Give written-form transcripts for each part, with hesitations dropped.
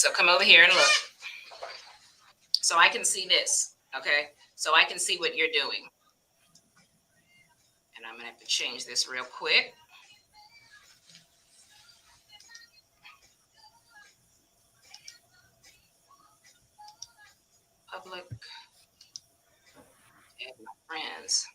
So come over here and look. So I can see this, okay? So I can see what you're doing. And I'm going to have to change this real quick. Public. Add my friends.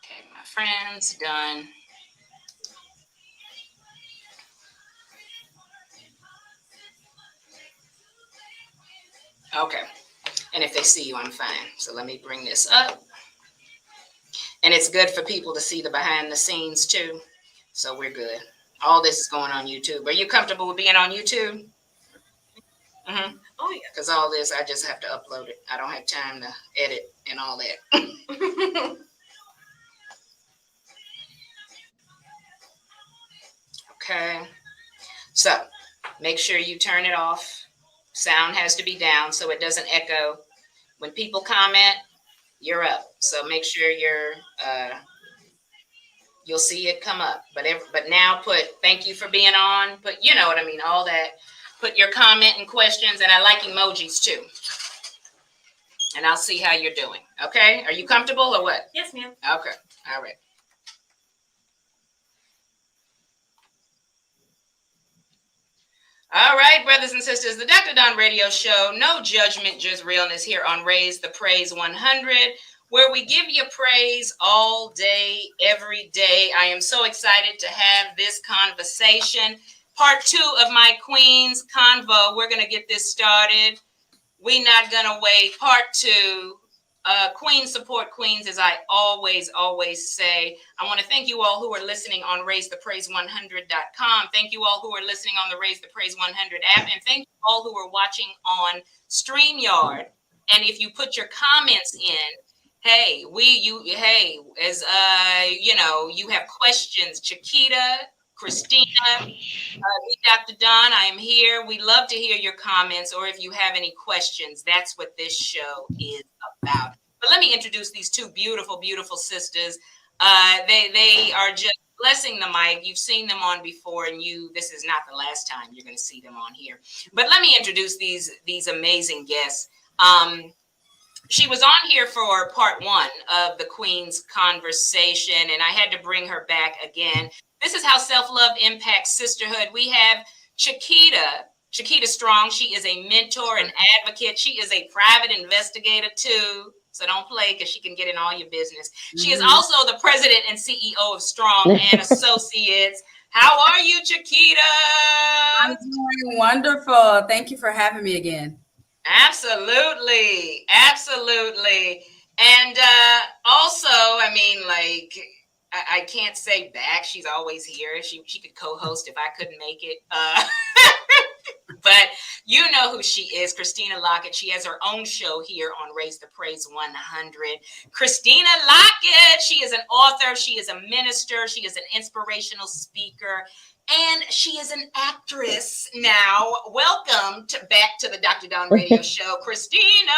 Okay, my friends, done. Okay, and if they see you, I'm fine. So let me bring this up. And it's good for people to see the behind the scenes too. So we're good. All this is going on YouTube. Are you comfortable with being on YouTube? Mm-hmm. Oh yeah. Because all this, I just have to upload it. I don't have time to edit and all that. Okay. So make sure you turn it off. Sound has to be down so it doesn't echo. When people comment, you're up. So make sure you'll see it come up. But now put thank you for being on. Put, you know what I mean, all that. Put your comment and questions, and I like emojis too. And I'll see how you're doing. Okay? Are you comfortable or what? Yes, ma'am. Okay. All right. All right, brothers and sisters, the Dr. Don Radio Show, no judgment, just realness here on Raise the Praise 100, where we give you praise all day, every day. I am so excited to have this conversation. Part 2 of my Queen's Convo. We're going to get this started. We're not going to wait. Part 2. Queens support queens, as I always say. I want to thank you all who are listening on RaiseThePraise100.com. Thank you all who are listening on the Raise the Praise 100 app, and thank you all who are watching on StreamYard. And if you put your comments in, hey, you know, you have questions, Chiquita, Christina, Dr. Don, I am here. We love to hear your comments, or if you have any questions. That's what this show is about. But let me introduce these two beautiful, beautiful sisters. They are just blessing the mic. You've seen them on before, and this is not the last time you're going to see them on here. But let me introduce these amazing guests. She was on here for part 1 of the Queen's Conversation, and I had to bring her back again. This is how self-love impacts sisterhood. We have Chiquita Strong. She is a mentor and advocate. She is a private investigator too. So don't play, because she can get in all your business. She is also the president and CEO of Strong and Associates. How are you, Chiquita? I'm doing wonderful. Thank you for having me again. Absolutely. And also, I mean, like, I can't say back. She's always here. She could co-host if I couldn't make it. But you know who she is, Christina Lockett. She has her own show here on Raise the Praise 100. Christina Lockett, she is an author. She is a minister. She is an inspirational speaker. And she is an actress now. Welcome back to the Dr. Don Radio Show, Christina.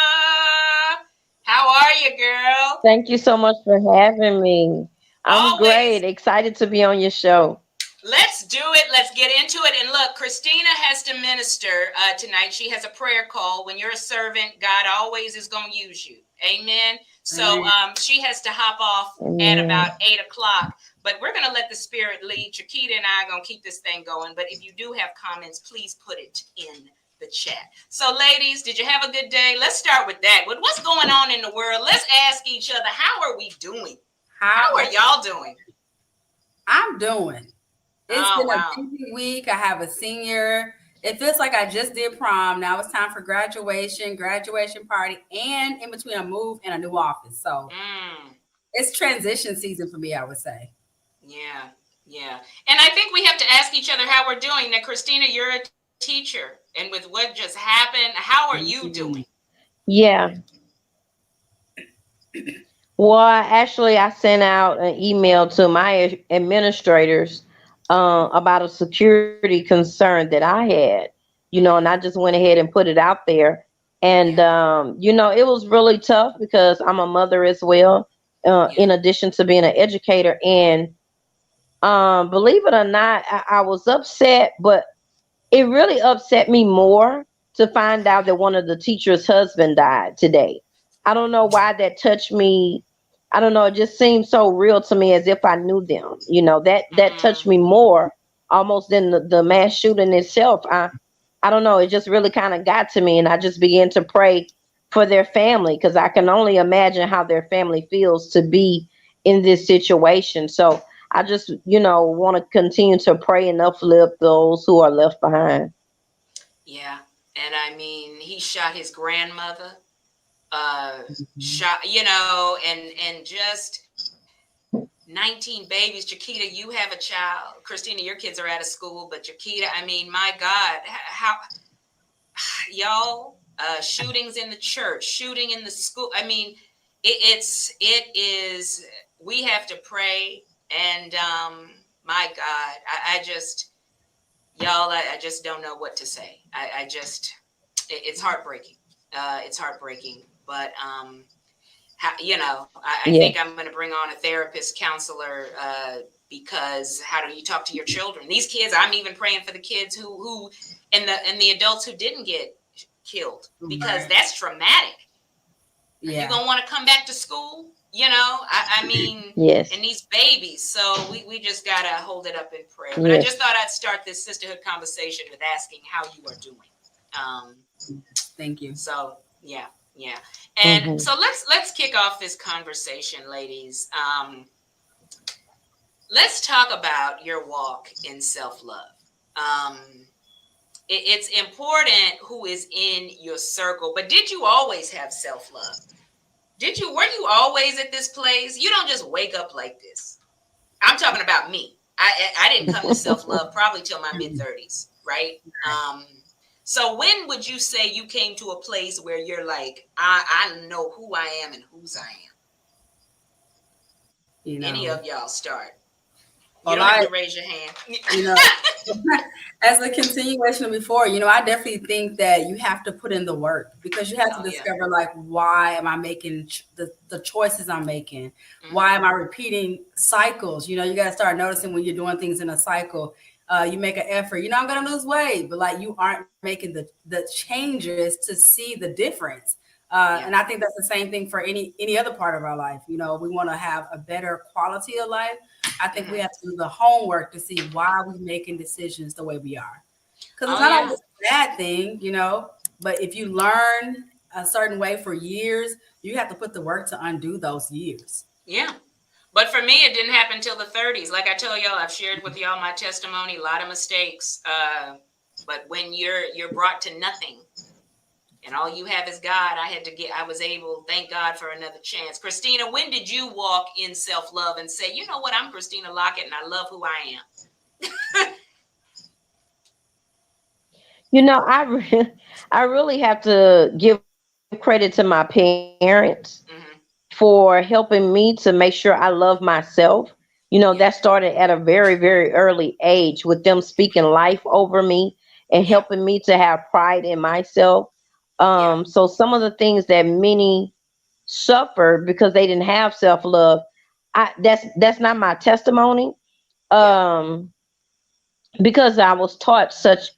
How are you, girl? Thank you so much for having me. I'm great. Excited to be on your show. Let's do it. Let's get into it. And look, Christina has to minister tonight. She has a prayer call. When you're a servant, God always is going to use you. Amen. So she has to hop off at about 8 o'clock. But we're going to let the Spirit lead. Chiquita and I are going to keep this thing going. But if you do have comments, please put it in the chat. So, ladies, did you have a good day? Let's start with that. What's going on in the world? Let's ask each other, how are we doing? How are y'all doing? I'm doing. It's been a busy week. I have a senior. It feels like I just did prom. Now it's time for graduation party, and in between a move and a new office. So it's transition season for me, I would say. Yeah. And I think we have to ask each other how we're doing. Now, Christina, you're a teacher, and with what just happened, how are you doing? Yeah. Well, I sent out an email to my administrators about a security concern that I had, and I just went ahead and put it out there. And Yeah. it was really tough because I'm a mother as well, Yeah. in addition to being an educator. And believe it or not, I was upset, but it really upset me more to find out that one of the teachers' husband died today. I don't know why that touched me. I don't know. It just seemed so real to me, as if I knew them. That touched Mm, me more almost than the mass shooting itself. I don't know. It just really kind of got to me, and I just began to pray for their family, because I can only imagine how their family feels to be in this situation. So I just, want to continue to pray and uplift those who are left behind. yeah. And I mean, he shot his grandmother. Mhm. Shot, and just 19 babies. Chiquita, you have a child. Christina, your kids are out of school, but Chiquita, I mean, my God, how y'all, shootings in the church, shooting in the school. I mean, it is. We have to pray, and my God, I just y'all, I just don't know what to say. I just, it's heartbreaking. It's heartbreaking, but I think Yeah. I'm going to bring on a therapist, counselor, because how do you talk to your children? These kids, I'm even praying for the kids who and the adults who didn't get killed, because Right. that's traumatic. Are you Yeah. gonna want to come back to school? I mean, Yes. and these babies. So we just gotta hold it up in prayer. But I Yes. just thought I'd start this sisterhood conversation with asking how you are doing. Um, Thank you. so yeah, yeah. And Hmm. so let's kick off this conversation, ladies. Let's talk about your walk in self love. Um, it's important who is in your circle. But did you always have self love? Were you always at this place? You don't just wake up like this. I'm talking about me. I didn't come to self love probably till my mid Mhm. 30s, right? Right. So when would you say you came to a place where you're like, I know who I am and whose I am? You Any know, of y'all start. You well, don't have to raise your hand. you know, as a continuation of before, I definitely think that you have to put in the work, because you have to Oh yeah. discover, like, why am I making the choices I'm making? Why Mm-hmm. am I repeating cycles? You got to start noticing when you're doing things in a cycle. You make an effort. I'm going to lose weight, but like you aren't making the changes to see the difference. And Yeah. I think that's the same thing for any other part of our life. We want to have a better quality of life. I think we Mm-hmm. have to do the homework to see why we're making decisions the way we are. Because it's Oh not yeah. always a bad thing. But if you learn a certain way for years, you have to put the work to undo those years. Yeah. But for me, it didn't happen until the 30s. Like I tell y'all, I've shared with y'all my testimony, a lot of mistakes. But when you're brought to nothing and all you have is God, I was able, thank God for another chance. Christina, when did you walk in self-love and say, you know what, I'm Christina Lockett and I love who I am? I really have to give credit to my parents Mm-hmm. for helping me to make sure I love myself. That Yeah. started at a very, very early age, with them speaking life over me and Yeah. helping me to have pride in myself. Yeah. So some of the things that many suffered because they didn't have self love, that's not my testimony. Yeah. Um, because I was taught such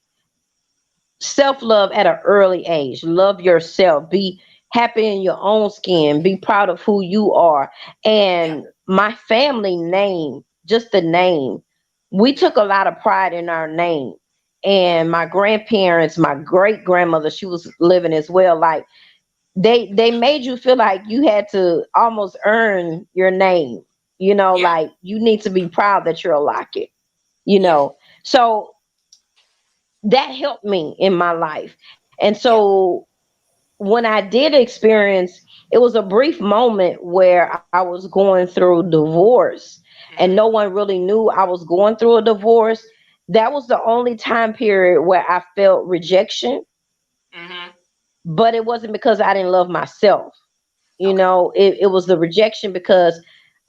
self love at an early age. Love yourself. Be happy in your own skin. Be proud of who you are. Yeah. And my family name, just the name, we Yeah. took a lot of pride in our name. Yeah. And my grandparents, my great grandmother, she was living as well. Like they made you feel like you had to almost earn your name. Yeah. Like you need to be proud that you're a Lockett. You Yeah. know, so that helped me in my life. And Yeah. so when I did experience, it was a brief moment where I was going through divorce and no Mm-hmm. one really knew I was going through a divorce. That was the only time period where I felt rejection, Mm-hmm. but it wasn't because I didn't love myself. Okay. It was the rejection because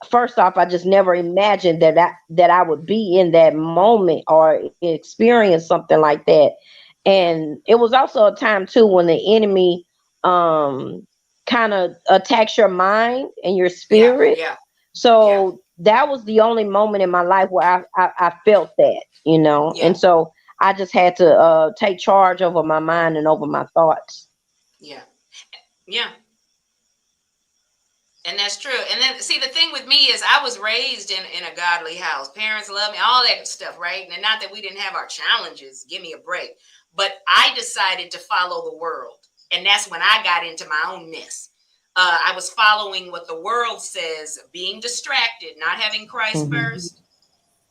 first off, I just never imagined that I would be in that moment or experience something like that. Yeah. And it was also a time too when the enemy kind of attacks your mind and your Yeah, spirit. yeah, yeah, So that was the only moment in my life where I felt that, yeah, and so I just had to take charge over my mind and over my thoughts. yeah, yeah. And that's true. And then see, the thing with me is I was raised in a godly house. Parents love me, all that stuff, right? And not that we didn't have our challenges. Give me a break. But I decided to follow the world. And that's when I got into my own mess. I was following what the world says, being distracted, not having Christ Mhm. first.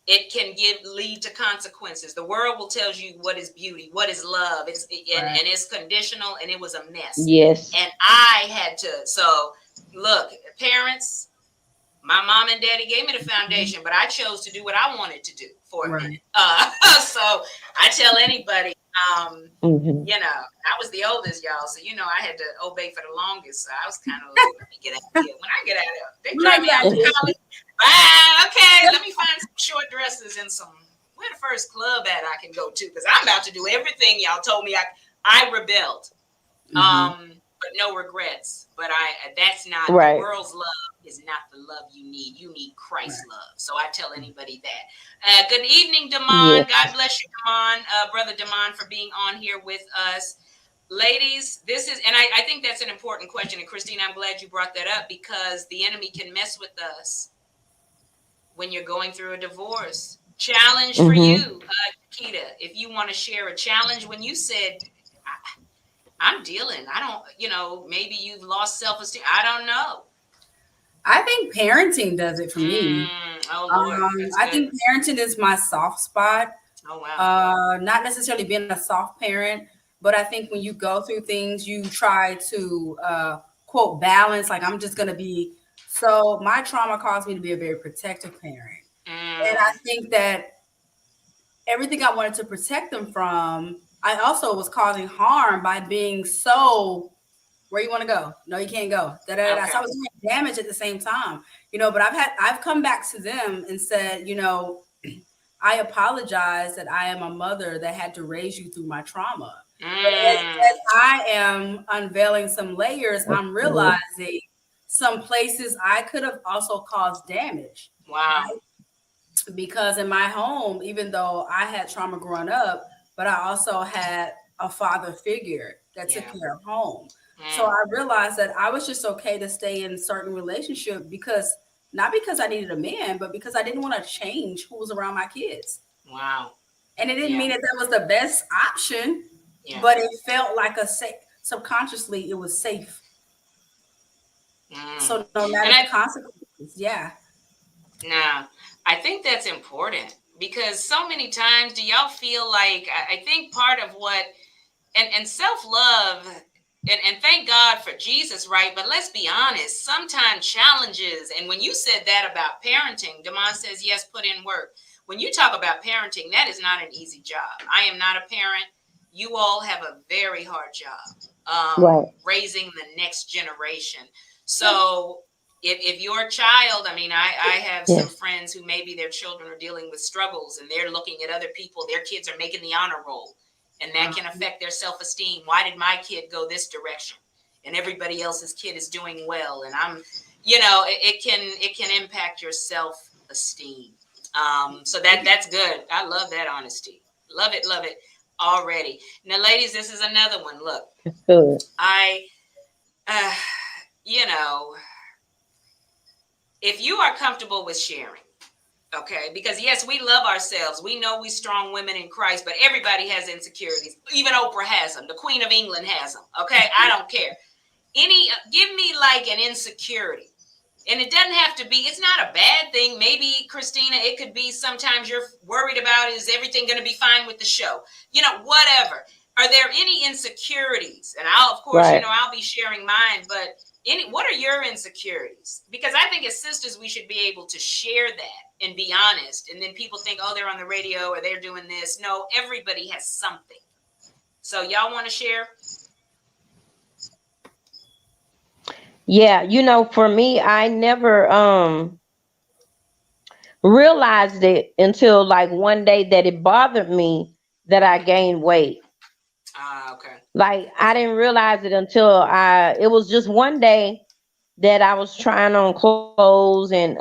It can lead to consequences. The world will tell you what is beauty, what is love. And it's conditional, and it was a mess. Yes. And I had to. So look, parents, my mom and daddy gave me the foundation, but I chose to do what I wanted to do for a minute. So I tell anybody, Hmm. I was the oldest, y'all. So, I had to obey for the longest. So I was kind of like, let me get out of here. When I get out of here, they drive me out to college. Okay, let me find some short dresses and where the first club at I can go to, because I'm about to do everything y'all told me. I rebelled. But no regrets. But that's not Right. the world's love is not the love you need. You need Christ's love. So I tell anybody that. Good evening, Damon. Yes. God bless you, Damon, brother Damon, for being on here with us. Ladies, this is, and I think that's an important question. And Christina, I'm glad you brought that up, because the enemy can mess with us when you're going through a divorce. Challenge for you, Chiquita, if you want to share a challenge when you said, I'm dealing. I don't, maybe you've lost self-esteem. I don't know. I think parenting does it for me. Oh, Lord. That's I good. think parenting is my soft spot. Oh, wow. Not necessarily being a soft parent, but I think when you go through things, you try to quote balance. Like, I'm just gonna be. So my trauma caused me to be a very protective parent, and I think that everything I wanted to protect them from, I also was causing harm by being so. Where you want to go? No, you can't go. Da, da, da. Okay. So I was doing damage at the same time, but I've come back to them and said, I apologize that I am a mother that had to raise you through my trauma. But as I am unveiling some layers, I'm realizing some places I could have also caused damage. Wow. Right? Because in my home, even though I had trauma growing up, but I also had a father figure that took care of home. So I realized that I was just okay to stay in certain relationship not because I needed a man, but because I didn't want to change who was around my kids. Wow. And it didn't mean that was the best option, but it felt like subconsciously it was safe. So no matter the consequences, Now, I think that's important, because so many times, do y'all feel like, I think part of what, and self-love, and thank God for Jesus, right? But let's be honest, sometimes challenges, and when you said that about parenting, Damon says, yes, put in work. When you talk about parenting, that is not an easy job. I am not a parent. You all have a very hard job raising the next generation. So if your child, I mean, I have some friends who maybe their children are dealing with struggles, and they're looking at other people, their kids are making the honor roll. And that can affect their self-esteem. Why did my kid go this direction? And everybody else's kid is doing well. And I'm, it can impact your self-esteem. So that's good. I love that honesty. Love it already. Now, ladies, this is another one. Look, if you are comfortable with sharing, okay, because yes, we love ourselves. We know we strong women in Christ, but everybody has insecurities. Even Oprah has them. The Queen of England has them. Okay, I don't care. Give me like an insecurity, and it doesn't have to be. It's not a bad thing. Maybe, Christina, it could be sometimes you're worried about, is everything going to be fine with the show? Whatever. Are there any insecurities? And I'll, of course, I'll be sharing mine, but what are your insecurities? Because I think as sisters, we should be able to share that and be honest. And then people think, oh, they're on the radio or they're doing this. No, everybody has something. So y'all want to share? Yeah, for me, I never realized it until like one day that it bothered me that I gained weight. Okay. Like I didn't realize it until it was just one day that I was trying on clothes, and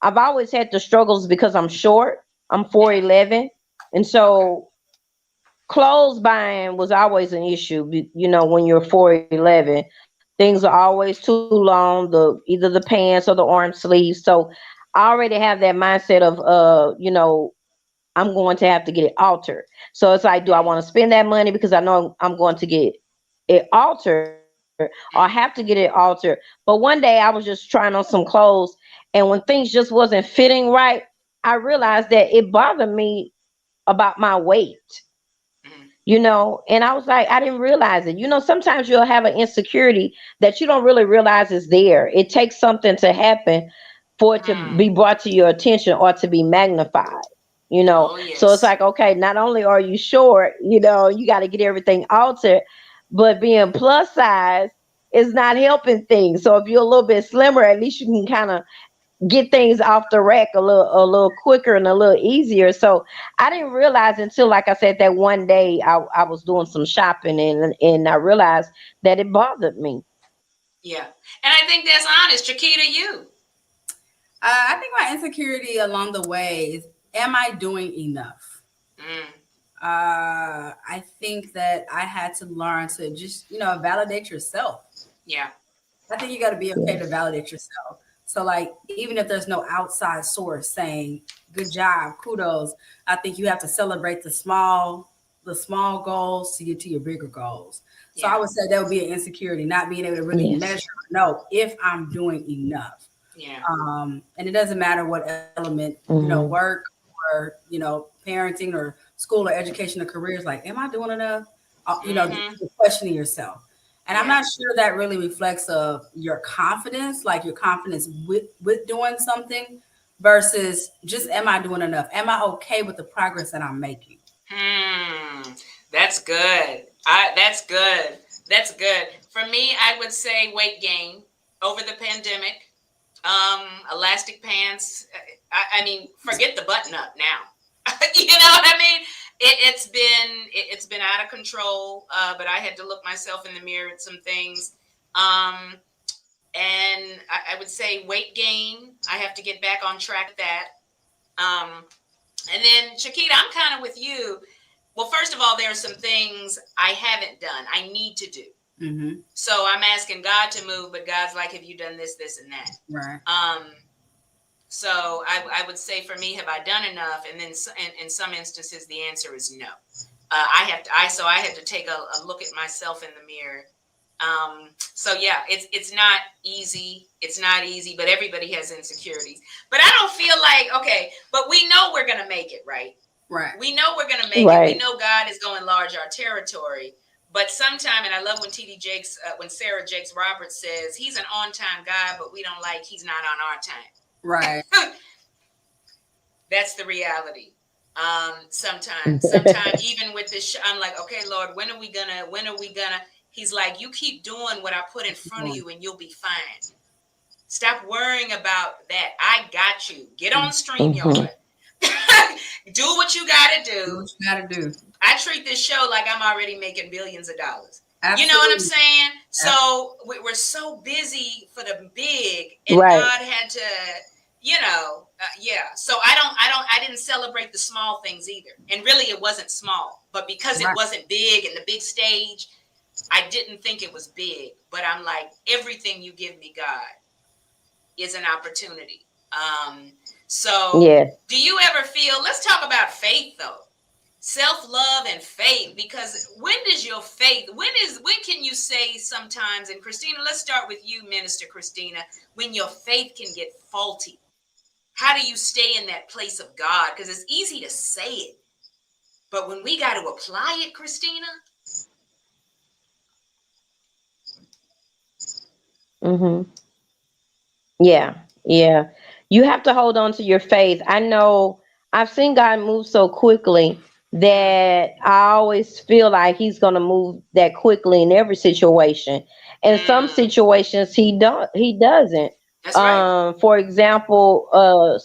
I've always had the struggles because I'm short. I'm Yeah. 4'11", and Okay. so clothes buying was always an issue. When you're 4'11", things are always too long, either the pants or the arm sleeves. So I already have that mindset of I'm going to have to get it altered. So it's like, do I want to spend that money because I know I'm going to get it altered, or have to get it altered? But one day I was just trying on some clothes, and when things just wasn't fitting right, I realized that it bothered me about my weight. Mm-hmm. And I was like, I didn't realize it. Sometimes you'll have an insecurity that you don't really realize is there. It takes something to happen for it to be Mm. brought to your attention or to be magnified. Oh So it's yes. like, okay, not only are you short, you got to get everything altered, but being plus size is not helping things. So if you're a little bit slimmer, at least you can kind of get things off the rack a little quicker and a little easier. So I didn't realize until, like I said, that one day I was doing some shopping, and I realized that it bothered me. Yeah. And I think that's honest. Chiquita, you. I think my insecurity along the way is, am I doing enough? Mm. I think that I had to learn to just, validate yourself. Yeah. I think you got to be okay to Yes. validate yourself. So, like, even if there's no outside source saying "good job," kudos, I think you have to celebrate the small goals to get to your bigger goals. So, I Yeah. would say that would be an insecurity, not being able to really Yes. measure, know if I'm doing enough. Yeah. And it doesn't matter what element, Hmm. work or parenting or school or education or careers. Like, am I doing enough? Mm-hmm. You're questioning yourself. And I'm Yeah. not sure that really reflects of your confidence, like your confidence with doing something, versus just, am I doing enough? Am I okay with the progress that I'm making? Hmm. That's good. That's good. That's good. For me, I would say weight gain over the pandemic. Elastic pants. I mean, forget the button up now. You know what I mean? It's been out of control. But I had to look myself in the mirror at some things. Um, and I would say weight gain. I have to get back on track with that. Um, and then Chiquita, I'm kind of with you. Well, first of all, there are some things I haven't done. I need to do. Mm-hmm. So I'm asking God to move, but God's like, have you done this, this, and that? Right. Um, so I would say for me, have I done enough? And then in some instances, the answer is no. I had to take a look at myself in the mirror. So yeah, it's not easy. It's not easy, but everybody has insecurities. But I don't feel like, okay, but we know we're gonna make it, right? Right. We know we're gonna make it. We Right. know God is going to enlarge our territory. But sometime, and I love when when Sarah Jakes Roberts says he's an on-time God, but we don't like he's not on our Right. time. That's the reality. Sometimes even with this, I'm like, okay, Lord, when are we gonna? When are we gonna? He's like, you keep doing what I put in front of you, and you'll be fine. Stop worrying about that. I got you. Get on Hmm. StreamYard. Do what you got to Do do. what you got to do. I treat this show like I'm already making billions of dollars. You know what I'm Absolutely. saying? So we're so busy for the big, and Right. God had to, yeah. So I didn't celebrate the small things either. And really, it wasn't small, but because it Right. wasn't big and the big stage, I didn't think it was big. But I'm like, everything you give me, God, is an opportunity. So Yes. do you ever feel? Let's talk about faith, though. Self-love and faith, because when does your faith, when can you say sometimes, and Christina, let's start with you, Minister Christina, when your faith can get faulty? How do you stay in that place of God? Because it's easy to say it, but when we got to apply it, Christina. Hmm. Yeah. Yeah. You have to hold on to your faith. I know I've seen God move so quickly Mm, that I always feel like he's going to move that quickly in every situation. In some mm, situations he doesn't. that's right. For example,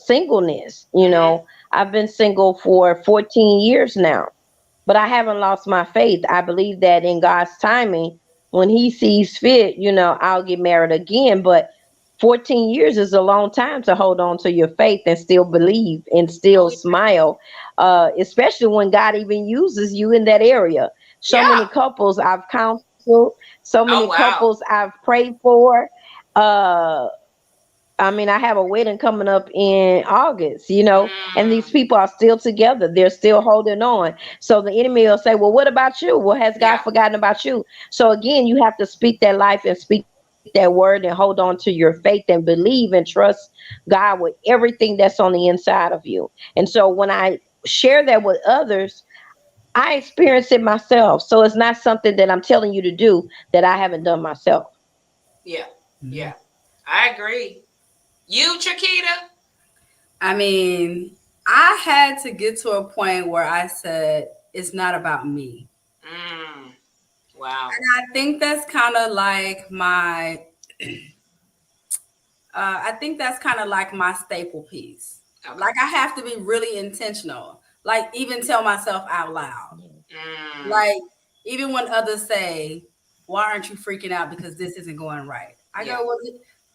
singleness, Mm-hmm. I've been single for 14 years now. but I haven't lost my faith. I believe that in God's timing, when He sees fit, I'll get married again. But 14 years is a long time to hold on to your faith and still believe and Oh, still smile, especially when God even uses you in that area. So yeah. many couples I've counseled, so Oh, many wow. couples I've prayed for. Uh, I mean, I have a wedding coming up in August, and these Mm, people are still together. They're still holding on. So the enemy will say, well, what about you? Well, has God yeah. forgotten about you? So again, you have to speak that life and speak that word and hold on to your faith and believe and trust God with everything that's on the inside of you. And so when I share that with others, I experience it myself. So it's not something that I'm telling you to do that I haven't done myself. Yeah. Mhm. Yeah. I agree. You, Chiquita? I mean, I had to get to a point where I said, it's not about me. Mm, wow. And I think that's kind of like my, I think that's kind of like my staple piece. Okay. Like I have to be really intentional. Like even tell myself out loud. Mm, Like even when others say, "Why aren't you freaking out because this isn't going right?" I yeah. go, "Well,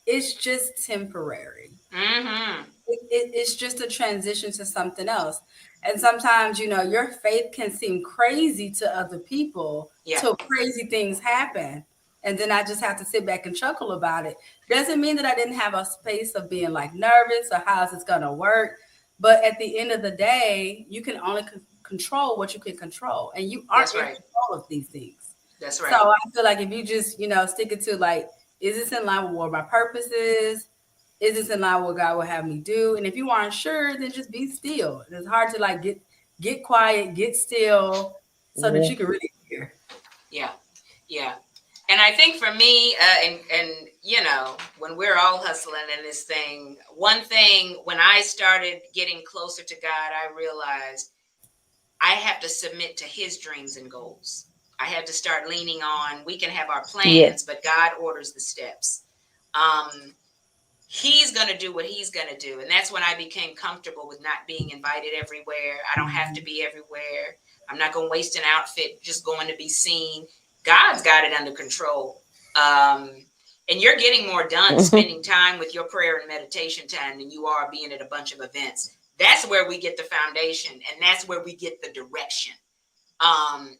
it's just temporary. Mm-hmm. It's just a transition to something else." And sometimes, your faith can seem crazy to other people Yeah. till crazy things happen. And then I just have to sit back and chuckle about it. Doesn't mean that I didn't have a space of being like nervous or how's this going to work. But at the end of the day, you can only control what you can control. And you aren't That's in right. control of these things. That's So right. I feel like if you just, stick it to like, is this in line with what my purpose is? Is this in line with what God will have me do? And if you aren't sure, then just be still. It's hard to like get quiet, get still, so that you Yeah. can really hear. Yeah. Yeah. And I think for me, and when we're all hustling in this thing, one thing when I started getting closer to God, I realized I have to submit to His dreams and goals. I had to start leaning on. We can have our Yes. plans, but God orders the steps. Um, He's going to do what He's going to do, and that's when I became comfortable with not being invited everywhere. I don't have to Mhm. be everywhere. I'm not going to waste an outfit just going to be seen. God's got it under control. Um, and you're getting more done spending time with your prayer and meditation time than you are being at a bunch of events. That's where we get the foundation, and that's where we get the direction.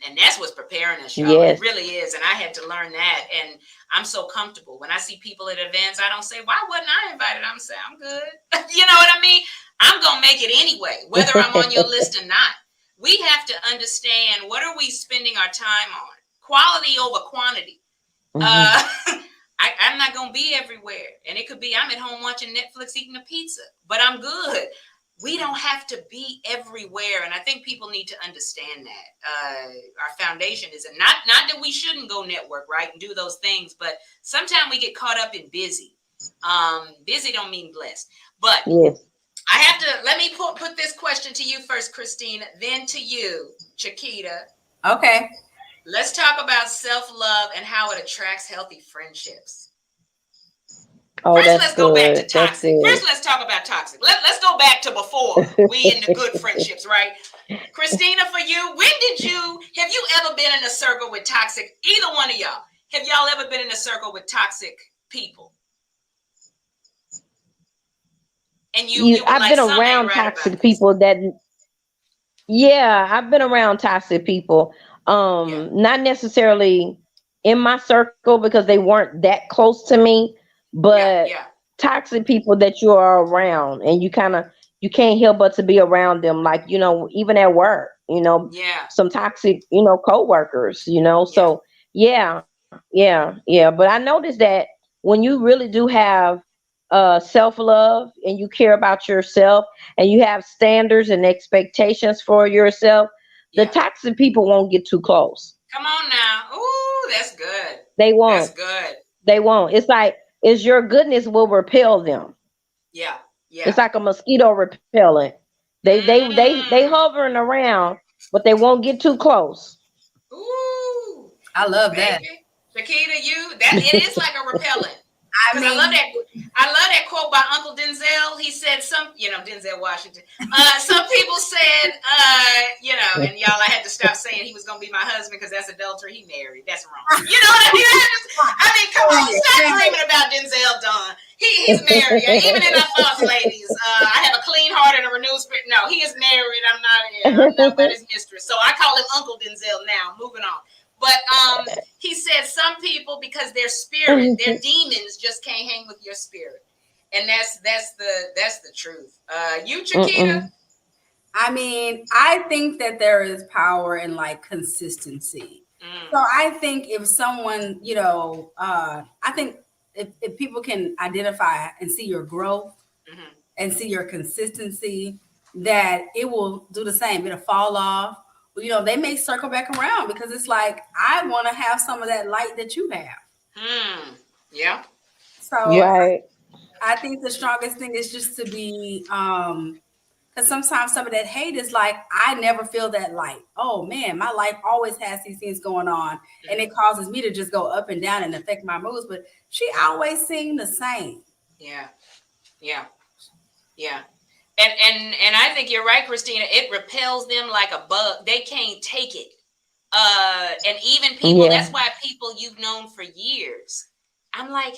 And that's what's preparing us, y'all. It Yes. really is. And I had to learn that. And I'm so comfortable. When I see people at events, I don't say, why wasn't I invited? I'm saying, I'm good. You know what I mean? I'm going to make it anyway, whether I'm on your list or not. We have to understand, what are we spending our time on? Quality over quantity. Mhm. Uh, I'm not going to be everywhere. And it could be I'm at home watching Netflix eating a pizza, but I'm good. We don't have to be everywhere. And I think people need to understand that. Our foundation is not that we shouldn't go network, right, and do those things, but sometimes we get caught up in busy. Busy don't mean blessed. But Yes. I have to, let me put this question to you first, Christina, then to you, Chiquita. Okay. Let's talk about self-love and how it attracts healthy friendships. Oh, First, that's let's go back to good. That's toxic. good. First, let's talk about toxic. Let's go back to before we in the good friendships, right? Christina, for you, have you ever been in a circle with toxic, either one of y'all? Have y'all ever been in a circle with toxic people? And you were I've like, been something ain't around right about toxic this. people that, yeah, I've been around toxic people. Yeah, Not necessarily in my circle because they weren't that close to me, yeah, but yeah, toxic people that you are around and you can't help but to be around them, like, even at work, yeah, some toxic, co-workers, yeah, so yeah, yeah. But I noticed that when you really do have self-love and you care about yourself and you have standards and expectations for yourself, the yeah. toxic people won't get too close. Come on now. Ooh, that's good. They That's won't. good. They won't. It's like, it's your goodness will repel them. Yeah, It's yeah. like a mosquito repellent. They Mm. hovering around, but they won't get too close. Ooh, I love that. baby. Chiquita, it is like a repellent. I Because mean, I love that quote by Uncle Denzel. He said Denzel Washington. Some people said, and y'all, I had to stop saying he was gonna be my husband because that's adultery. He married. That's wrong. You know what I mean? I mean, come on, stop dreaming about Denzel Don. He's married. Even in our thoughts, ladies, I have a clean heart and a renewed spirit. No, he is married. I'm not about his mistress. So I call him Uncle Denzel now. Moving on. But he said some people, because their spirit, their demons just can't hang with your spirit. And that's the truth. You, Chiquita? I mean, I think that there is power in like consistency. So I think if someone, I think if people can identify and see your growth and see your consistency, that it will do the same. It'll fall off. They may circle back around because it's like, I want to have some of that light that you have. Yeah. So right. I think the strongest thing is just to be, because sometimes some of that hate is like, I never feel that light. Oh man, my life always has these things going on, and it causes me to just go up and down and affect my moods. But she always seemed the same. Yeah. And I think you're right, Christina. It repels them like a bug. They can't take it. And even people, that's why people you've known for years, I'm like,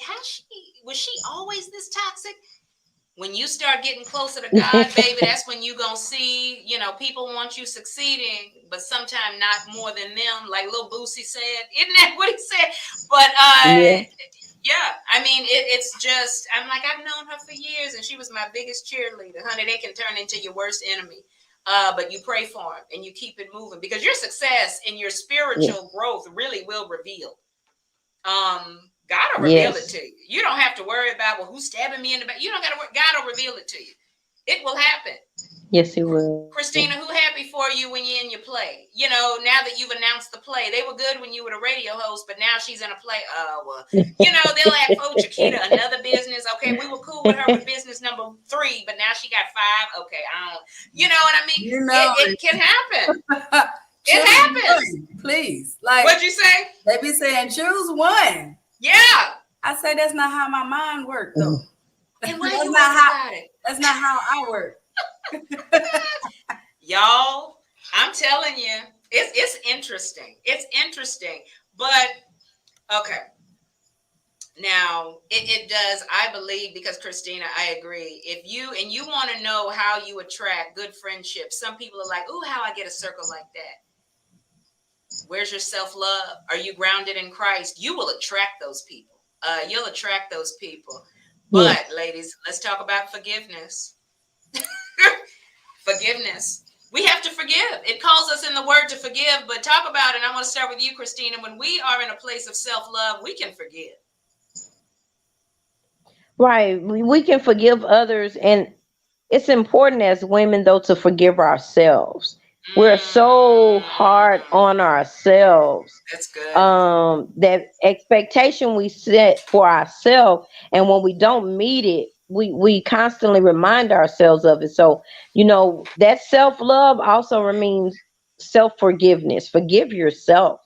was she always this toxic? When you start getting closer to God, baby, that's when you gonna see, people want you succeeding, but sometimes not more than them. Like Lil Boosie said, isn't that what he said? But yeah, I mean, it's just, I'm like, I've known her for years, and she was my biggest cheerleader. Honey, they can turn into your worst enemy. But you pray for them and you keep it moving, because your success and your spiritual growth really will reveal. God will reveal it to you. You don't have to worry about, well, who's stabbing me in the back. You don't got to worry. God will reveal it to you. It will happen. Yes, He will. Christina, who happy for you when you're in your play? Now that you've announced the play, they were good when you were the radio host, but now she's in a play. They'll act, oh, Chiquita, another business. Okay, we were cool with her with business number 3, but now she got 5. Okay, I don't. You know what I mean? It can happen. It happens. One, please. Like, what'd you say? They be saying choose one. Yeah. I say that's not how my mind works, though. And why you about it? That's not how I work. Y'all, I'm telling you, it's interesting. It's interesting. But okay. Now it does, I believe, because Christina, I agree. If you want to know how you attract good friendships, some people are like, oh, how I get a circle like that. Where's your self-love? Are you grounded in Christ? You will attract those people. You'll attract those people. But ladies, let's talk about forgiveness. Forgiveness. We have to forgive. It calls us in the word to forgive, but talk about it. I want to start with you, Christina. When we are in a place of self-love, we can forgive. Right. We can forgive others. And it's important as women, though, to forgive ourselves. We're so hard on ourselves. That's good. That expectation we set for ourselves, and when we don't meet it, we constantly remind ourselves of it. So, that self-love also means self-forgiveness. Forgive yourself.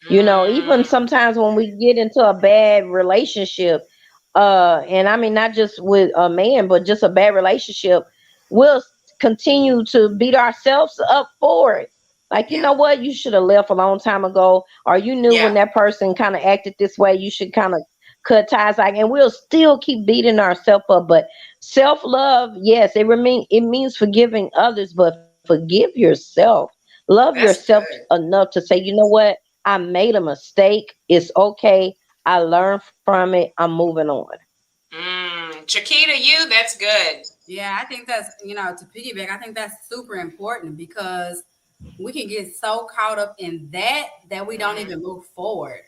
Even sometimes when we get into a bad relationship, and I mean not just with a man, but just a bad relationship, we'll continue to beat ourselves up for it. Like, you know what? You should have left a long time ago, or you knew when that person kind of acted this way, you should kind of cut ties. Like, and we'll still keep beating ourselves up. But self-love, yes, it means forgiving others, but forgive yourself. Love yourself enough to say, you know what? I made a mistake. It's okay. I learned from it. I'm moving on. Chiquita, that's good. Yeah, I think that's, to piggyback, I think that's super important, because we can get so caught up in that we don't even move forward.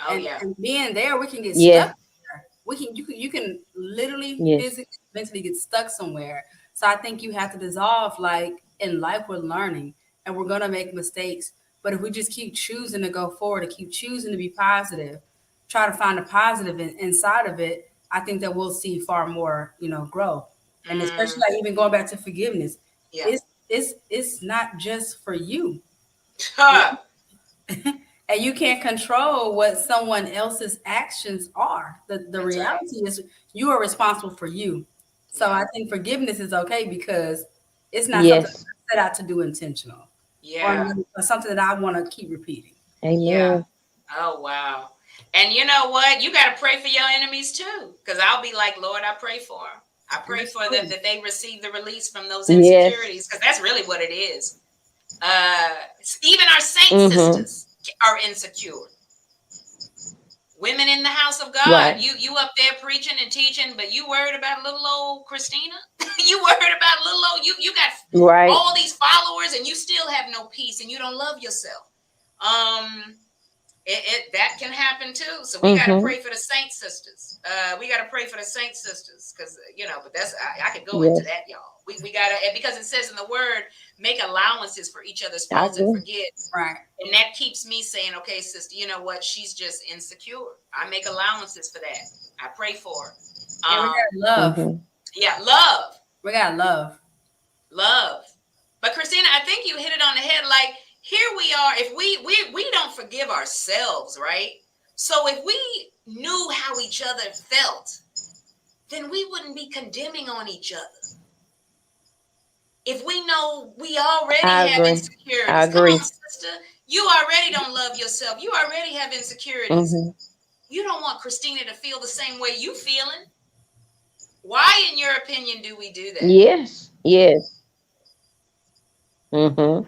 And being there, we can get stuck there. You can literally physically, mentally get stuck somewhere. So I think you have to dissolve, like in life we're learning and we're gonna make mistakes. But if we just keep choosing to go forward and keep choosing to be positive, try to find a positive inside of it, I think that we'll see far more, growth. And especially like even going back to forgiveness, it's not just for you. And And you can't control what someone else's actions are. The That's right. reality is you are responsible for you. So Yeah. I think forgiveness is okay because it's not something Yes. I set out to do intentional Yeah. or something that I want to keep repeating. Yeah. Amen. Oh, wow. And you know what? You got to pray for your enemies too. Because I'll be like, Lord, I pray for them. I pray for them that they receive the release from those Yes. insecurities. Because that's really what it is. Uh, even our saint Mm-hmm. sisters are insecure. Women in the house of God, Right. you up there preaching and teaching, but you worried about little old Christina? You worried about little old you got Right. all these followers and you still have no peace and you don't love yourself. Um, that can happen too. So we got to Mm-hmm. pray for the saint sisters. We got to pray for the saint sisters because but that's I could go into Yes. that, y'all. We got to, because it says in the word, make allowances for each other's I faults and agree. forget. Right. And that keeps me saying, okay, sister, you know what? She's just insecure. I make allowances for that. I pray for her. And we got love. Mm-hmm. Yeah, love, We got love. love. But Christina, I think you hit it on the head. Like, here we are. If we don't forgive ourselves, right? So if we knew how each other felt, then we wouldn't be condemning on each other. If we know we already I have agree. I insecurities, come on, agree. sister, you already don't love yourself. You already have insecurities. Mm-hmm. You don't want Christina to feel the same way you feeling. Why, in your opinion, do we do that? Yes. Yes. Mm-hmm.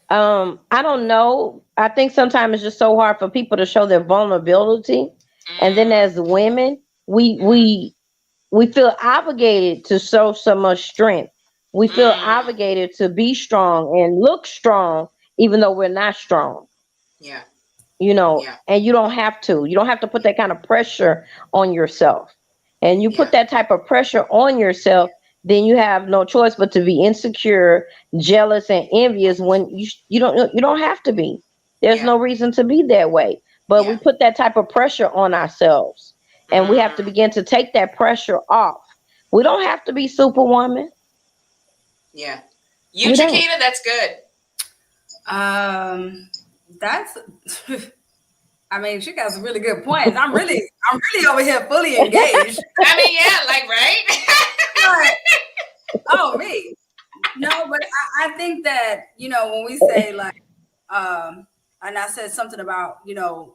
I don't know. I think sometimes it's just so hard for people to show their vulnerability. And then Mm, as women, we mm, we we feel obligated to show so much strength. We feel mm. obligated to be strong and look strong, even though we're not strong. Yeah, yeah, And you don't have to. You don't have to put that kind of pressure on yourself. And you put yeah, that type of pressure on yourself, then you have no choice but to be insecure, jealous, and envious when you don't have to be. There's yeah, no reason to be that way. But we yeah. put that type of pressure on ourselves. And we have to Mm, begin to take that pressure off. We don't have to be superwoman. yeah. You, We don't. Chiquita, that's good. That's I mean, she got some really good points. I'm really over here fully engaged. I mean, yeah, like, right? But, oh me. No, but I think that, when we say like and I said something about,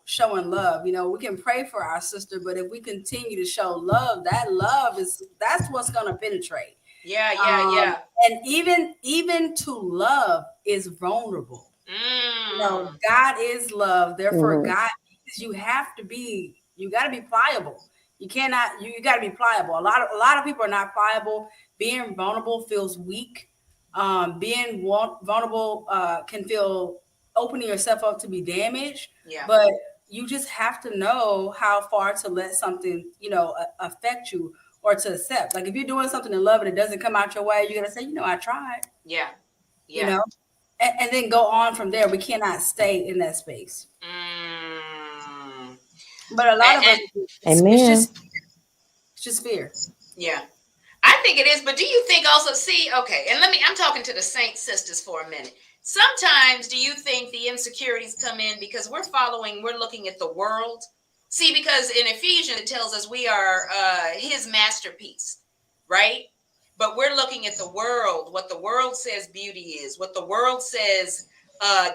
showing love, we can pray for our sister, but if we continue to show love, that's what's gonna penetrate. Yeah, yeah, yeah. And even to love is vulnerable. Mm, God is love. Therefore, Mhm. God, you got to be pliable. You cannot, you got to be pliable. A lot of people are not pliable. Being vulnerable feels weak. Being vulnerable can feel opening yourself up to be damaged. yeah, But you just have to know how far to let something, affect you or to accept. Like if you're doing something in love and it doesn't come out your way, you got to say, I tried, yeah, you yeah. know and then go on from there. We cannot stay in that space. Mm. But a lot of us, And it's Amen. just fear. yeah, I think it is. But do you think also, see, okay, and I'm talking to the saint sisters for a minute. Sometimes do you think the insecurities come in because we're looking at the world? See, because in Ephesians, it tells us we are his masterpiece, right? But we're looking at the world, what the world says beauty is, what the world says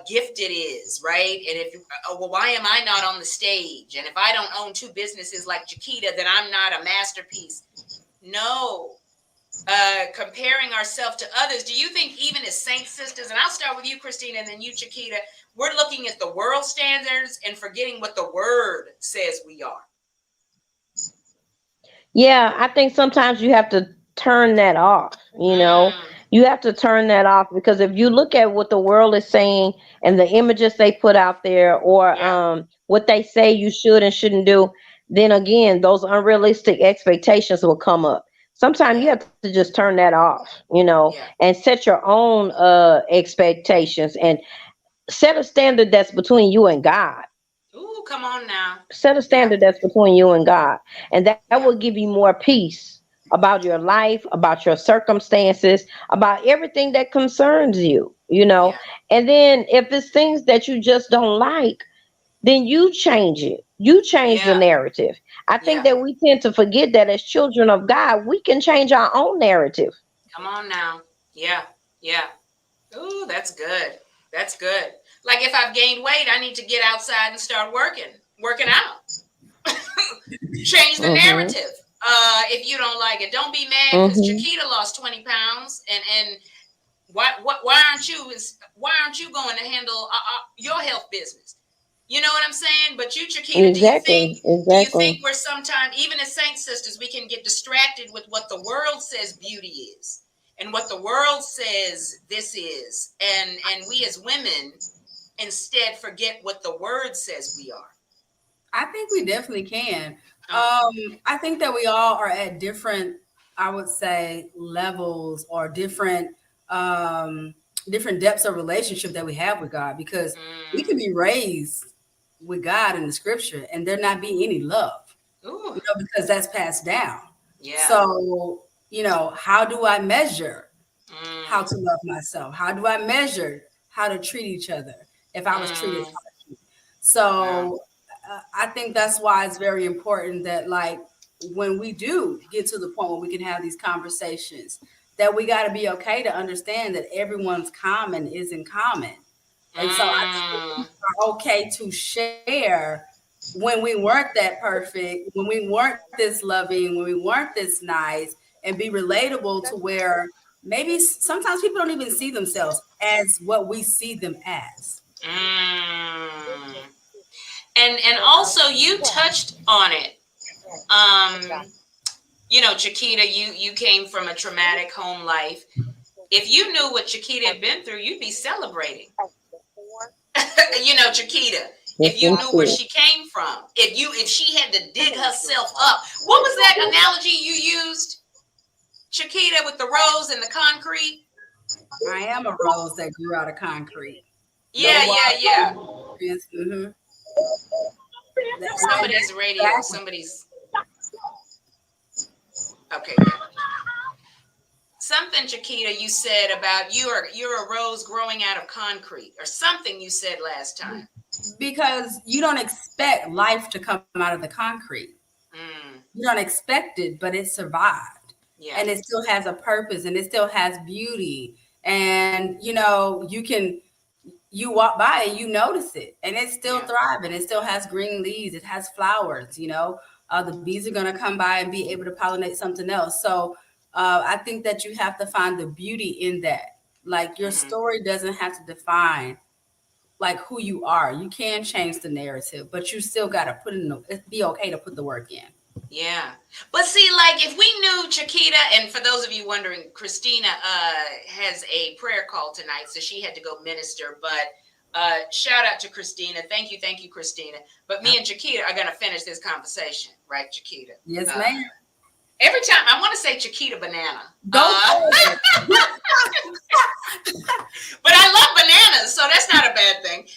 gifted is, right? And if well, why am I not on the stage? And if I don't own two businesses like Chiquita, then I'm not a masterpiece. No, comparing ourselves to others. Do you think even as saint sisters, and I'll start with you, Christina, and then you, Chiquita, we're looking at the world standards and forgetting what the word says we are? Yeah, I think sometimes you have to turn that off, you know. Mm, You have to turn that off because if you look at what the world is saying and the images they put out there or yeah, what they say you should and shouldn't do, then again, those unrealistic expectations will come up. Sometimes you yeah, have to just turn that off, yeah. and set your own expectations and set a standard that's between you and God. Ooh, come on now. Set a Yeah, standard that's between you and God, and that will yeah, give you more peace about your life, about your circumstances, about everything that concerns you. yeah, And then if it's things that you just don't like, then you change it. You change the Yeah. narrative. I think Yeah. that we tend to forget that as children of God, we can change our own narrative. Come on now. Yeah. Yeah. Ooh, that's good. That's good. Like if I've gained weight, I need to get outside and start working out. Change the Mm-hmm. narrative. If you don't like it, don't be mad because Mm-hmm. Chiquita lost 20 pounds, and why aren't you going to handle your health business? You know what I'm saying? But you, Chiquita, Exactly. do you Exactly. think we're sometimes, even as saint sisters, we can get distracted with what the world says beauty is and what the world says this is, and we as women instead forget what the word says we are. I think we definitely can. Oh. I think that we all are at different, I would say, levels or different depths of relationship that we have with God, because we can Mm. be raised with God in the scripture and there not be any love, Ooh. because that's passed down. Yeah. So, how do I measure how Mm. to love myself? How do I measure how to treat each other if I was treated Mm. harshly? Wow. So I think that's why it's very important that, like, when we do get to the point where we can have these conversations, that we got to be okay to understand that everyone's common isn't common. And so I think that Mm. people are okay to share when we weren't that perfect, when we weren't this loving, when we weren't this nice, and be relatable to where maybe sometimes people don't even see themselves as what we see them as. Mm. And also you touched on it. Chiquita, you came from a traumatic home life. If you knew what Chiquita had been through, you'd be celebrating. Chiquita, if That's you knew where true. she came from, if she had to dig herself up, what was that analogy you used, Chiquita, with the rose and the concrete? I am a rose that grew out of concrete. No Yeah, yeah, water. yeah. Mm-hmm. Somebody's radio. Exactly. Somebody's okay. Yeah. Something, Chiquita, you said about you're a rose growing out of concrete, or something you said last time. Because you don't expect life to come out of the concrete. Mm, You don't expect it, but it survived. yeah. And it still has a purpose and it still has beauty. And you walk by and you notice it, and it's still Yeah. thriving. It still has green leaves, it has flowers. The bees are going to come by and be able to pollinate something else. So I think that you have to find the beauty in that. Like, your Mm-hmm. story doesn't have to define like who you are. You can change the narrative, but you still got to be okay to put the work in. Yeah. But see, like if we knew Chiquita, and for those of you wondering, Christina has a prayer call tonight, so she had to go minister. But shout out to Christina. Thank you, Christina. But me and Chiquita are gonna finish this conversation, right, Chiquita? Yes, ma'am. Every time I want to say Chiquita banana. Go for it. But I love bananas, so that's not a bad thing.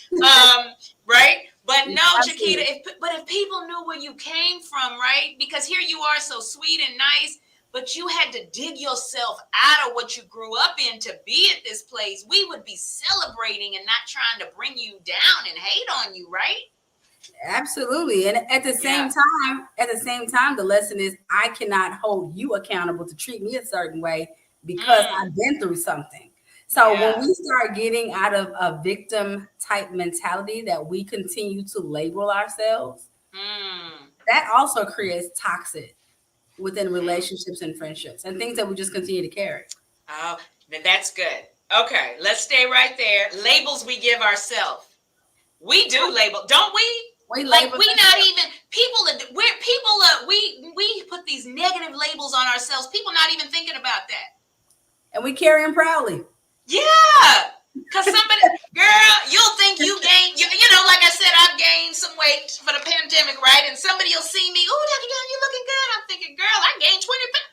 Right? But no, Chiquita, if people knew where you came from, right? Because here you are so sweet and nice, but you had to dig yourself out of what you grew up in to be at this place, we would be celebrating and not trying to bring you down and hate on you, right? Absolutely. And at the same time, the lesson is I cannot hold you accountable to treat me a certain way because I've been through something. So when Yeah. we start getting out of a victim type mentality that we continue to label ourselves, Mm. that also creates toxic within relationships and friendships and things that we just continue to carry. Oh, that's good. Okay, let's stay right there. Labels we give ourselves. We do label, don't we? We Like label we not even we put these negative labels on ourselves. People not even thinking about that. and we carry them proudly. Yeah, because somebody, girl, you'll think you gained. Like I said, I've gained some weight for the pandemic, right? And somebody will see me. Oh, Dr. Young, you're looking good. I'm thinking, girl, I gained 20 pounds.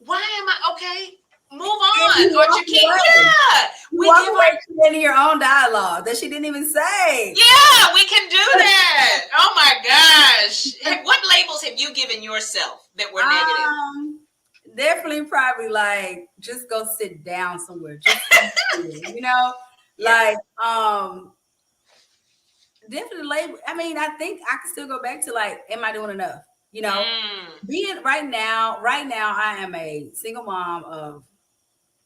Why am I okay? Move And on, you or walk Chiquita. away. Yeah, You walk away creating your own dialogue that she didn't even say. Yeah, we can do that. Oh my gosh. What labels have you given yourself that were negative? Definitely probably like just go sit down somewhere. Just Yeah. like definitely label. I mean, I think I can still go back to like, am I doing enough? You know, being right now, I am a single mom of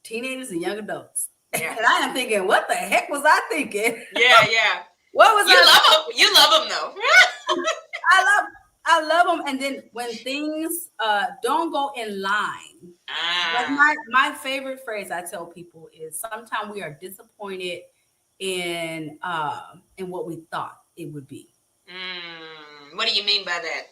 teenagers and young adults. Yeah. And I am thinking, what the heck was I thinking? Yeah. What was You love them though. I love them. And then when things don't go in line, like my favorite phrase I tell people is sometimes we are disappointed in what we thought it would be. What do you mean by that?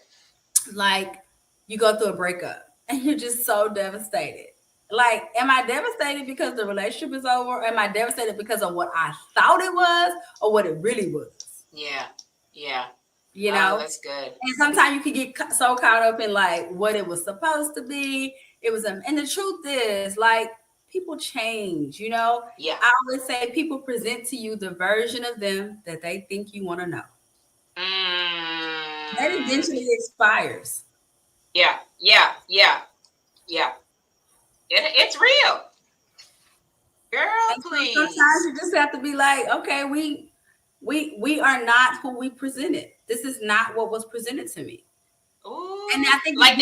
Like you go through a breakup and you're just so devastated. Like, am I devastated because the relationship is over? Or am I devastated because of what I thought it was or what it really was? Yeah. You know, that's good. And sometimes you can get so caught up in like what it was supposed to be. It was, and the truth is, like, people change. You know, Yeah. I always say people present to you the version of them that they think you want to know. That eventually expires. Yeah. It's real, girl. Please. Sometimes you just have to be like, okay, we are not who we presented. This is not what was presented to me. Ooh, and I think like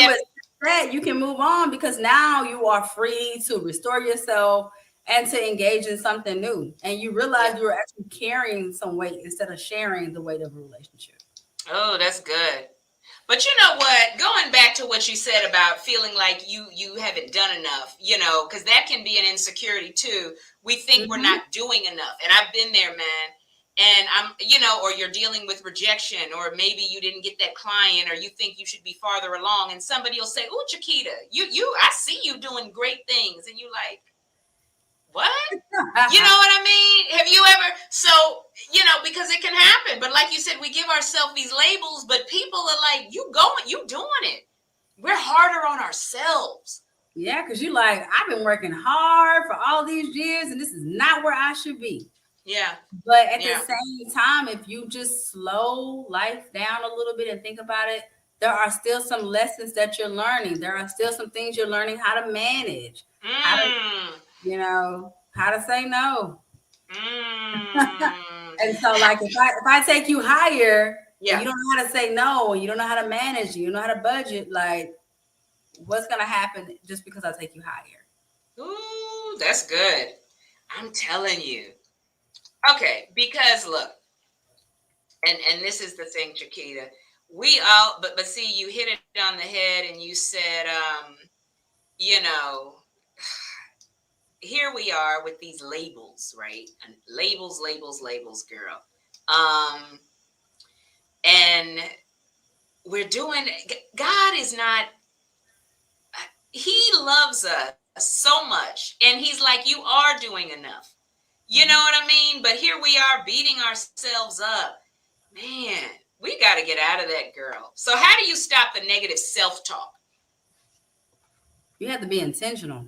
that you can move on because now you are free to restore yourself and to engage in something new. And you realize you're actually carrying some weight instead of sharing the weight of a relationship. Oh, that's good. But you know what? Going back to what you said about feeling like you haven't done enough, you know, because that can be an insecurity too. We think we're not doing enough. And I've been there, man. And I'm, you know, or you're dealing with rejection, or maybe you didn't get that client, or you think you should be farther along. And somebody will say, "Oh, Chiquita, I see you doing great things." And you like, what? You know what I mean? Have you ever? So, you know, because it can happen. But like you said, we give ourselves these labels, but people are like, you doing it. We're harder on ourselves. Yeah, because you like, I've been working hard for all these years, and this is not where I should be. Yeah. But at the same time, if you just slow life down a little bit and think about it, there are still some lessons that you're learning. There are still some things you're learning how to manage, how to, you know, how to say no. And so, like, if I take you higher, and you don't know how to say no, and you don't know how to manage, you don't know how to budget, like, what's gonna happen just because I take you higher? Ooh, that's good. I'm telling you. Okay, because look, and this is the thing, Chiquita. We all, but see, you hit it on the head, and you said, you know, here we are with these labels, right? And labels, girl. And we're doing. God is not. He loves us so much, and He's like, you are doing enough. You know what I mean? But here we are beating ourselves up. Man, we got to get out of that, girl. So how do you stop the negative self-talk? You have to be intentional.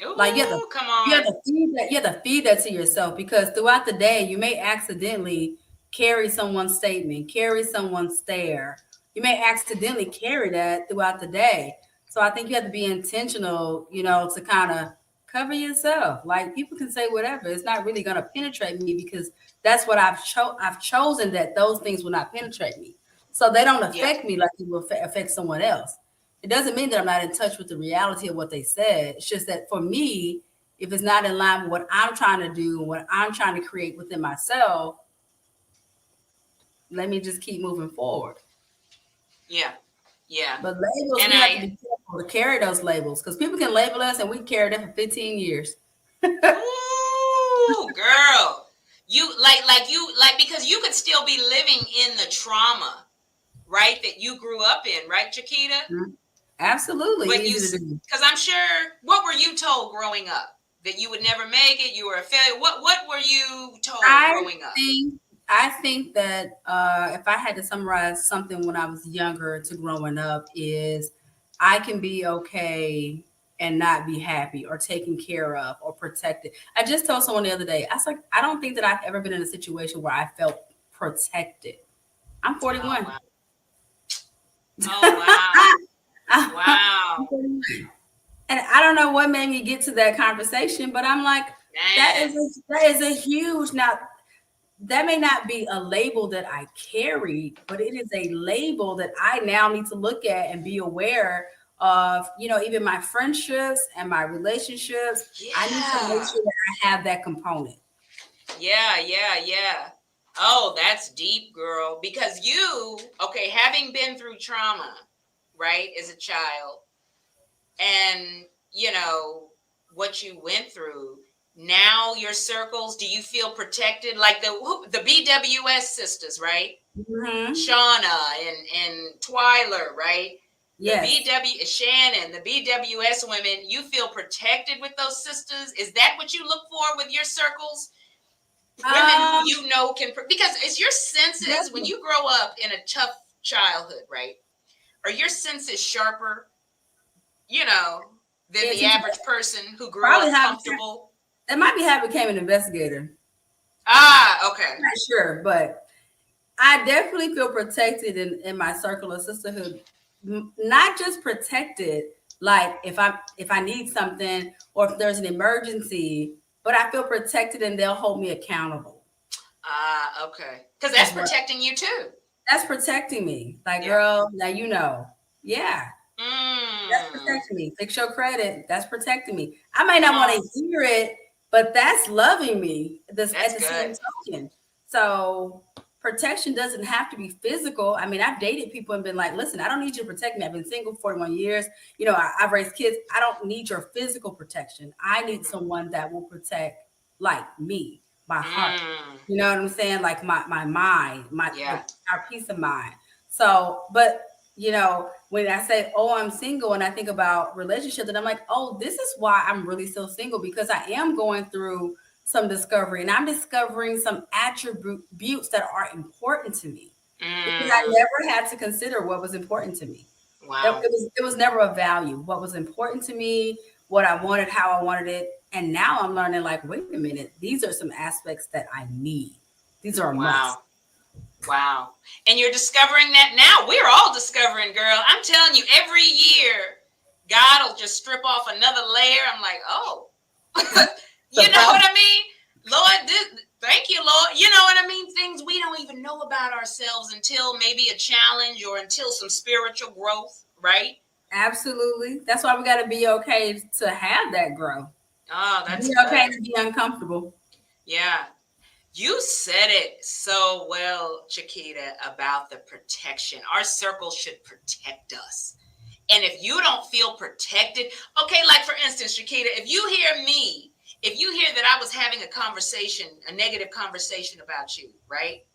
Ooh, like you have to, come on. You have to feed that to yourself, because throughout the day, you may accidentally carry someone's statement, carry someone's stare. You may accidentally carry that throughout the day. So I think you have to be intentional, you know, to kind of cover yourself. Like, people can say whatever. It's not really going to penetrate me, because that's what I've chosen, that those things will not penetrate me. So they don't affect me like it will affect someone else. It doesn't mean that I'm not in touch with the reality of what they said. It's just that for me, if it's not in line with what I'm trying to do, what I'm trying to create within myself, let me just keep moving forward. Yeah. But labels, we have to be careful to carry those labels, because people can label us and we carry them for 15 years. Ooh, girl. Because you could still be living in the trauma, right? That you grew up in, right, Chiquita? Mm-hmm. Absolutely. But because I'm sure, what were you told growing up? That you would never make it? You were a failure? What were you told growing up? I think that if I had to summarize something when I was younger to growing up, is I can be okay and not be happy or taken care of or protected. I just told someone the other day, I was like, I don't think that I've ever been in a situation where I felt protected. I'm 41. Oh, wow. Wow. And I don't know what made me get to that conversation, but I'm like, that is a huge, now that may not be a label that I carry, but it is a label that I now need to look at and be aware of, even my friendships and my relationships. Yeah. I need to make sure that I have that component. Yeah. Oh, that's deep, girl. Because having been through trauma, right, as a child, and what you went through, now your circles, do you feel protected? Like the BWS sisters, right? Mm-hmm. Shauna and Twyler, right? Yes. Shannon, the BWS women, you feel protected with those sisters? Is that what you look for with your circles? Women who because it's your senses when you grow up in a tough childhood, right? Are your senses sharper, than the average person who grew up comfortable? That might be how I became an investigator. Okay. I'm not sure, but I definitely feel protected in my circle of sisterhood. Not just protected, like if I need something or if there's an emergency, but I feel protected and they'll hold me accountable. Okay. Because that's protecting you too. That's protecting me. Like, girl, now Yeah. That's protecting me. Fix your credit. That's protecting me. I may not want to hear it, but that's loving me. At the same token. So protection doesn't have to be physical. I mean, I've dated people and been like, listen, I don't need you to protect me. I've been single 41 years. I've raised kids. I don't need your physical protection. I need someone that will protect like me, my heart. You know what I'm saying? Like my mind, our peace of mind. So, but when I say, oh, I'm single, and I think about relationships, and I'm like, oh, this is why I'm really still single, because I am going through some discovery, and I'm discovering some attributes that are important to me. Because I never had to consider what was important to me. Wow. It was never a value. What was important to me, what I wanted, how I wanted it. And now I'm learning, like, wait a minute, these are some aspects that I need. These are a must. Wow. And you're discovering that now. We're all discovering, girl. I'm telling you, every year, God will just strip off another layer. I'm like, oh, you know what I mean? Lord, thank you, Lord. You know what I mean? Things we don't even know about ourselves until maybe a challenge or until some spiritual growth, right? Absolutely. That's why we got to be okay to have that growth. Oh, that's be okay to be uncomfortable. Yeah. You said it so well, Chiquita, about the protection. Our circle should protect us. And if you don't feel protected, okay, like for instance, Chiquita, if you hear that I was having a negative conversation about you, right?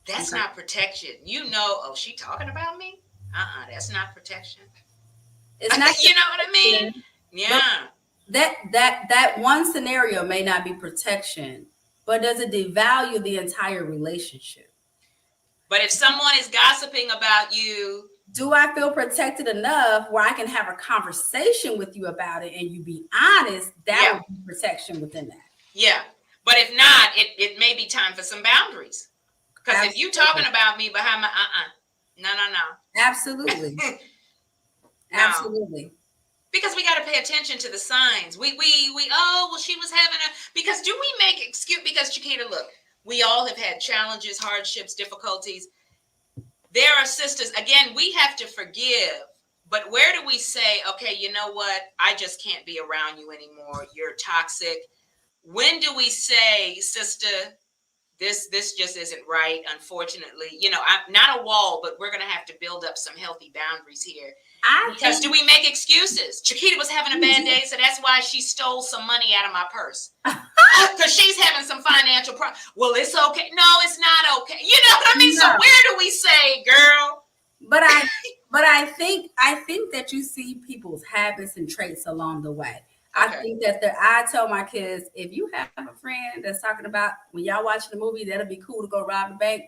That's not protection. Oh, she talking about me? That's not protection. It's not. You know what I mean? Yeah. That one scenario may not be protection, but does it devalue the entire relationship? But if someone is gossiping about you, do I feel protected enough where I can have a conversation with you about it and you be honest? That would be protection within that. Yeah. But if not, it may be time for some boundaries. Because if you talking about me behind my no. Absolutely. No. Absolutely. Because we got to pay attention to the signs. She was having because do we make excuse? Because Chiquita, look, we all have had challenges, hardships, difficulties. There are sisters, again, we have to forgive, but where do we say, okay, you know what? I just can't be around you anymore. You're toxic. When do we say, sister, this just isn't right, unfortunately? I'm not a wall, but we're going to have to build up some healthy boundaries here. Because do we make excuses? Chiquita was having a bad day, so that's why she stole some money out of my purse. Because she's having some financial problem. Well, it's okay. No, it's not okay. You know what I mean? No. So where do we say, girl? But I think that you see people's habits and traits along the way. Okay. I think that I tell my kids, if you have a friend that's talking about when y'all watching the movie, that'll be cool to go rob a bank.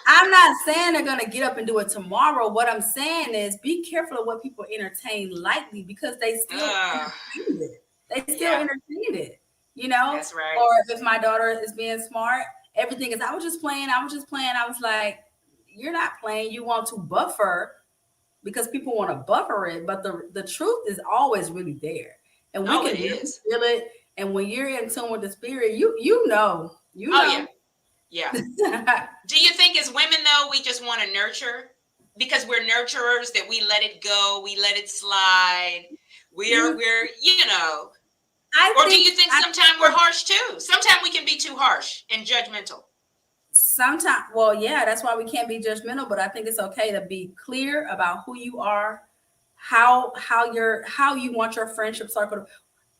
I'm not saying they're going to get up and do it tomorrow. What I'm saying is be careful of what people entertain lightly, because they still entertain it. They still entertain it, That's right. Or if my daughter is being smart, everything is, I was just playing. I was like, you're not playing. You want to buffer because people want to buffer it. But the truth is always really there. And we can feel it. And when you're in tune with the spirit, you know. Oh yeah. Do you think as women though we just want to nurture because we're nurturers that we let it go, we let it slide. We're or do you think sometimes we're harsh too? Sometimes we can be too harsh and judgmental. Sometimes, well, yeah, that's why we can't be judgmental, but I think it's okay to be clear about who you are, how you want your friendship circle to,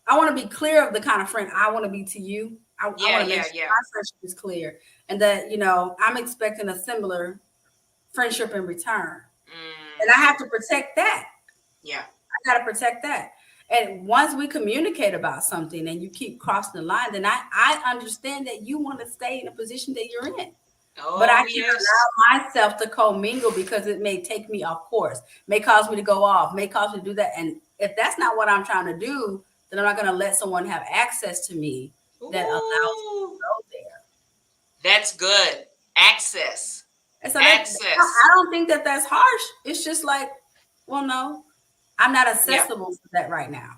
I want to be clear of the kind of friend I want to be to you. I want to make sure my friendship is clear and that, I'm expecting a similar friendship in return. And I have to protect that. Yeah. I got to protect that. And once we communicate about something and you keep crossing the line, then I understand that you want to stay in the position that you're in. Oh, but I can allow myself to commingle because it may take me off course, may cause me to go off, may cause me to do that. And if that's not what I'm trying to do, then I'm not going to let someone have access to me that allows me to go there. That's good. Access. And so I don't think that that's harsh. It's just like, well, no, I'm not accessible to that right now.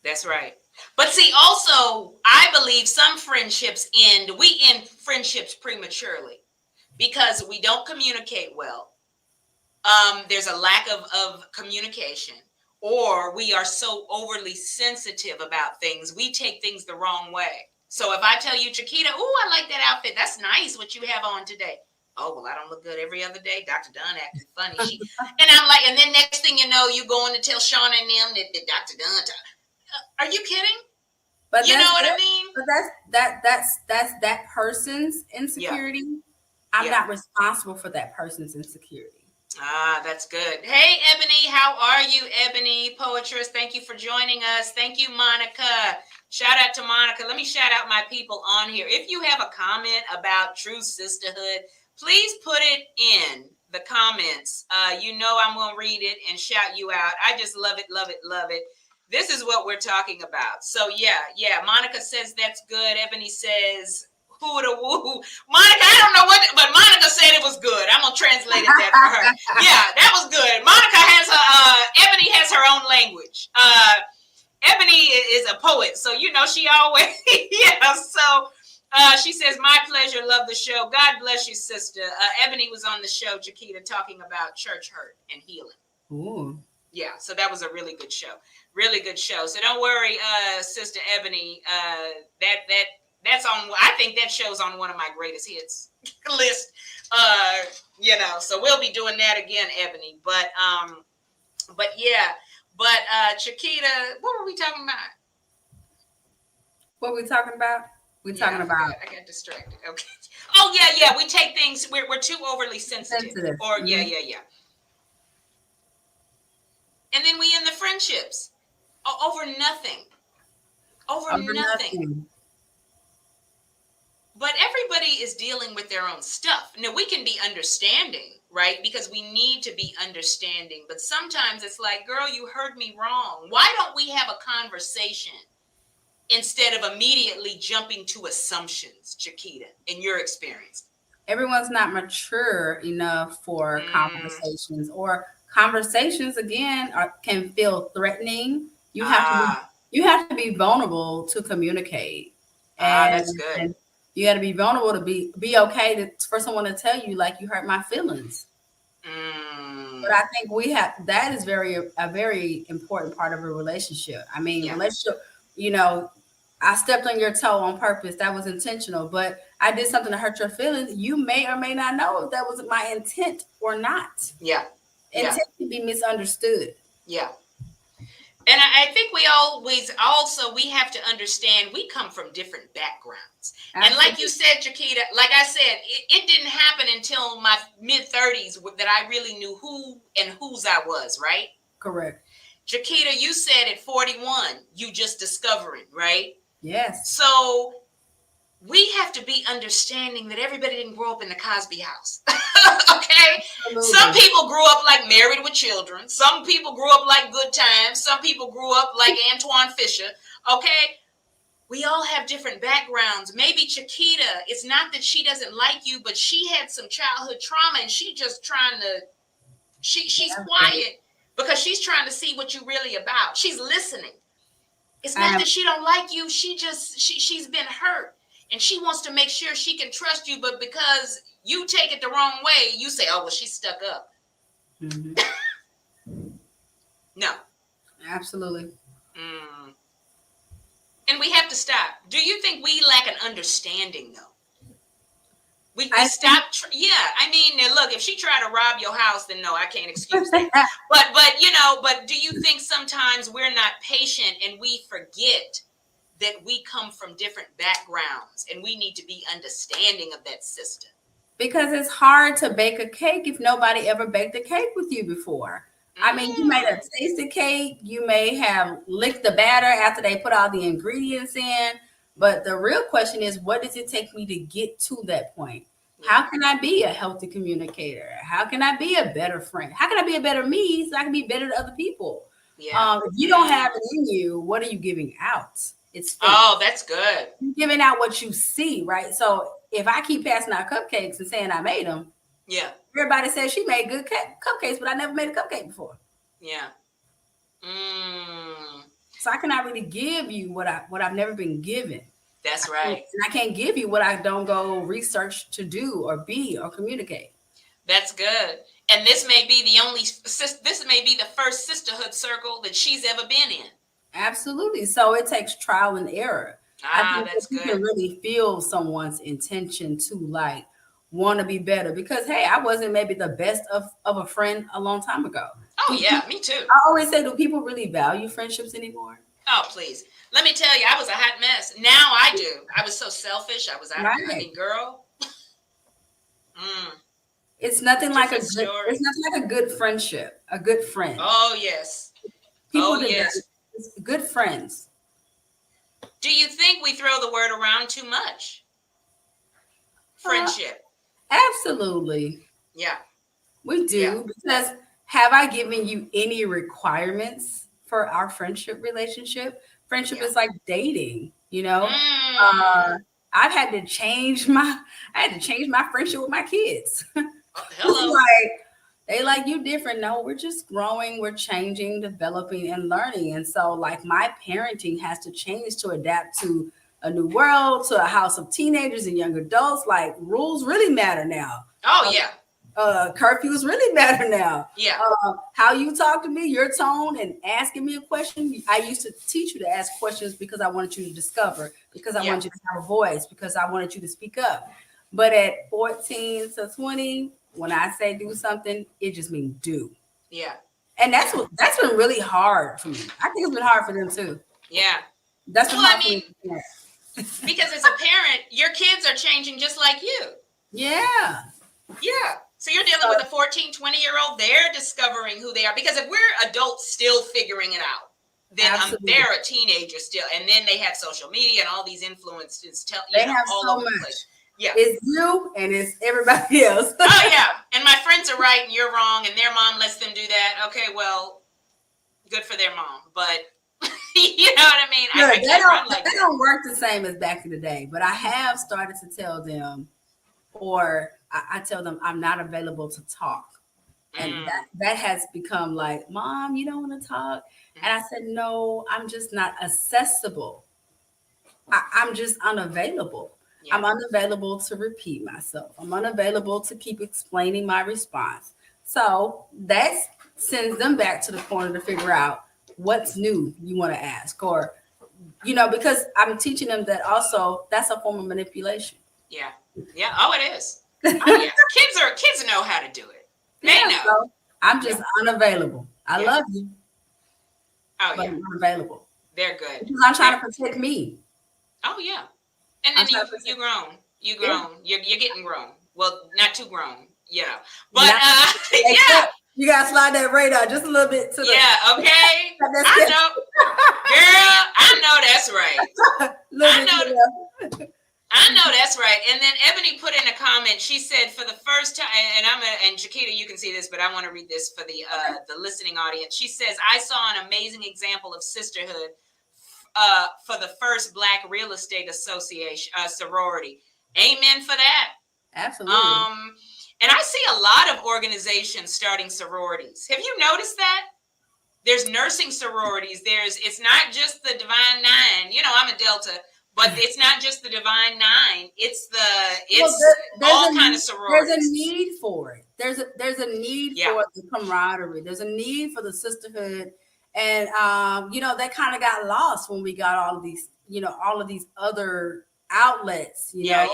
That's right. But see, also, I believe some friendships we end friendships prematurely because we don't communicate well. There's a lack of communication, or we are so overly sensitive about things. We take things the wrong way. So if I tell you, Chiquita, oh, I like that outfit. That's nice what you have on today. Oh, well, I don't look good every other day. Dr. Dunn acting funny. And I'm like, and then next thing you know, you going to tell Shauna and them that Dr. Dunn. Are you kidding? But you know what I mean? But that's that person's insecurity. Yeah. I'm not responsible for that person's insecurity. Ah, that's good. Hey, Ebony, how are you, Ebony Poetress? Thank you for joining us. Thank you, Monica. Shout out to Monica. Let me shout out my people on here. If you have a comment about True Sisterhood, please put it in the comments. I'm going to read it and shout you out. I just love it, love it, love it. This is what we're talking about. So, yeah. Monica says that's good. Ebony says, who the woo. Monica, I don't know what, but Monica said it was good. I'm going to translate that for her. Yeah, that was good. Monica has Ebony has her own language. Ebony is a poet, so, she always, so she says, my pleasure, love the show. God bless you, sister. Ebony was on the show, Chiquita, talking about church hurt and healing. Ooh. Yeah, so that was a really good show. Really good show. So don't worry, Sister Ebony. That's on. I think that show's on one of my greatest hits list. So we'll be doing that again, Ebony. But Chiquita, what were we talking about? What were we talking about? We're talking about. I got distracted. Okay. Oh yeah. We take things. We're too overly sensitive. Or yeah. And then we end the friendships over nothing. Over nothing. But everybody is dealing with their own stuff. Now, we can be understanding, right? Because we need to be understanding. But sometimes it's like, girl, you heard me wrong. Why don't we have a conversation instead of immediately jumping to assumptions, Chiquita, in your experience? Everyone's not mature enough for conversations, or conversations again can feel threatening. You have to be vulnerable to communicate. That's good. And you got to be vulnerable to be okay for someone to tell you, like, you hurt my feelings. But I think that is a very important part of a relationship. I mean, relationship, I stepped on your toe on purpose. That was intentional, but I did something to hurt your feelings. You may or may not know if that was my intent or not. Yeah. Intent can be misunderstood. Yeah. And I think we have to understand we come from different backgrounds. Absolutely. And like you said, Chiquita, like I said, it didn't happen until my mid-30s that I really knew who and whose I was, right? Correct. Chiquita, you said at 41, you just discovering, right? Yes. So we have to be understanding that everybody didn't grow up in the Cosby house. Okay? Absolutely. Some people grew up like Married with Children. Some people grew up like Good Times. Some people grew up like Antoine Fisher. Okay? We all have different backgrounds. Maybe Chiquita, it's not that she doesn't like you, but she had some childhood trauma and she's quiet because she's trying to see what you're really about. She's listening. It's not that she don't like you. She's been hurt and she wants to make sure she can trust you. But because you take it the wrong way, you say, oh, well, she's stuck up. Mm-hmm. No. Absolutely. And we have to stop. Do you think we lack an understanding, though? We stop. I mean, look, if she tried to rob your house, then no, I can't excuse that. But do you think sometimes we're not patient and we forget that we come from different backgrounds and we need to be understanding of that system? Because it's hard to bake a cake if nobody ever baked a cake with you before. I mean, you may have tasted cake, you may have licked the batter after they put all the ingredients in, but the real question is, what does it take me to get to that point? How can I be a healthy communicator? How can I be a better friend? How can I be a better me so I can be better to other people? If you don't have it in you, what are you giving out? It's fake. Oh, that's good. You're giving out what you see, right? So if I keep passing out cupcakes and saying I made them, everybody says she made good cupcakes, but I never made a cupcake before. Yeah. So I cannot really give you what I've never been given. That's right. And I can't give you what I don't go research to do or be or communicate. That's good. And this may be the first sisterhood circle that she's ever been in. Absolutely. So it takes trial and error. I think that's you good. can really feel someone's intention to like want to be better because, hey, I wasn't maybe the best of a friend a long time ago. Oh, yeah, me too. I always say, do people really value friendships anymore? Oh, please. Let me tell you, I was a hot mess. Now I do. I was so selfish. I mean, girl. It's nothing like it's nothing like a good friendship, a good friend. Oh, yes. Good friends. Do you think we throw the word around too much? Friendship. Absolutely. Yeah. We do. Because have I given you any requirements for our friendship relationship? Friendship is like dating, I've had to change my friendship with my kids. Hello. They like you different. No, we're just growing, we're changing, developing, and learning. And so like my parenting has to change to adapt to a new world, to a house of teenagers and young adults. Like rules really matter now. Oh, yeah. Curfews really matter now. Yeah. How you talk to me, your tone, and asking me a question. I used to teach you to ask questions because I wanted you to discover, because I wanted you to have a voice, because I wanted you to speak up. But at 14 to 20, when I say do something, it just means do. Yeah. And that's been really hard for me. I think it's been hard for them too. Yeah. That's been hard for me. Because as a parent, your kids are changing just like you. Yeah. Yeah. So you're dealing with a 14, 20-year-old. They're discovering who they are. Because if we're adults still figuring it out, then they're a teenager still. And then they have social media and all these influences all over the place. Yeah. It's you and it's everybody else. Oh, yeah. And my friends are right and you're wrong. And their mom lets them do that. Okay, well, good for their mom. But you know what I mean? They don't work the same as back in the day. But I have started to tell them, or I tell them I'm not available to talk. And that has become like, Mom, you don't want to talk? And I said, no, I'm just not accessible. I'm just unavailable. Yeah. I'm unavailable to repeat myself. I'm unavailable to keep explaining my response. So that sends them back to the corner to figure out what's new you want to ask, or, because I'm teaching them that also that's a form of manipulation. Yeah. Yeah. Oh, it is. Oh, yeah. Kids know how to do it. They know. So I'm just unavailable. I love you. Oh, but I'm unavailable. They're good. Because I'm trying to protect me. Oh, yeah. And then you grown. You grown. Yeah. You're getting grown. Well, not too grown. Yeah. But yeah. You gotta slide that radar just a little bit to the okay. I know. Girl, I know that's right. I know that's right. And then Ebony put in a comment. She said, for the first time, and Chiquita, you can see this, but I want to read this for the listening audience. She says, I saw an amazing example of sisterhood for the first Black Real Estate Association sorority. Amen for that. Absolutely. And I see a lot of organizations starting sororities. Have you noticed that? there's nursing sororities. It's not just the Divine Nine. You know, I'm a Delta, but it's not just the Divine Nine. It's all kind of sororities. There's a need for it. There's a need for the camaraderie. There's a need for the sisterhood, and you know, that kind of got lost when we got all of these, you know, all of these other outlets. You know?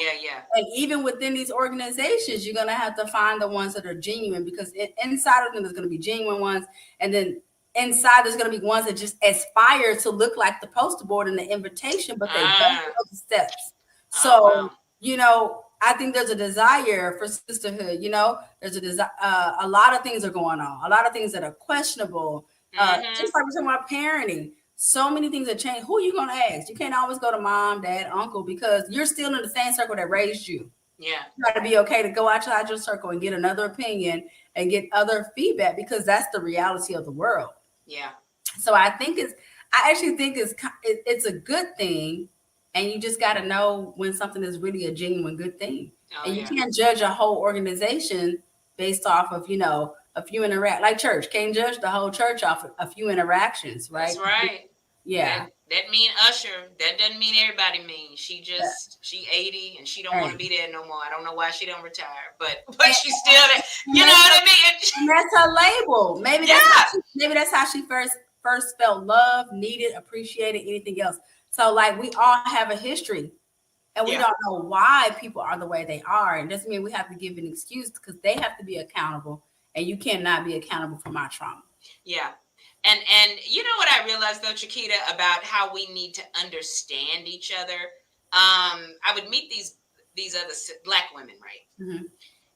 And even within these organizations, you're gonna have to find the ones that are genuine, because inside of them there's gonna be genuine ones, and then inside there's going to be ones that just aspire to look like the poster board and the invitation, but they don't know the steps. So, you know, I think there's a desire for sisterhood. You know, there's a lot of things are going on, a lot of things that are questionable. Just like we're talking about parenting, so many things have changed. Who are you going to ask? You can't always go to mom, dad, uncle, because you're still in the same circle that raised you. Yeah. You got to be okay to go outside your circle and get another opinion and get other feedback, because that's the reality of the world. Yeah. So I actually think it's a good thing, and you just got to know when something is really a genuine good thing. And you can't judge a whole organization based off of, you know, a few like church. Can't judge the whole church off of a few interactions, right? That's right. Yeah. That mean Usher. That doesn't mean everybody mean. She 80 and she don't want to be there no more. I don't know why she don't retire, but she's still there. You know what I mean? And that's her label. Maybe that's how she first felt loved, needed, appreciated, anything else. So like, we all have a history, and we don't know why people are the way they are. And it doesn't mean we have to give an excuse, because they have to be accountable, and you cannot be accountable for my trauma. Yeah. And you know what I realized though, Chiquita, about how we need to understand each other. I would meet these other Black women, right? Mm-hmm.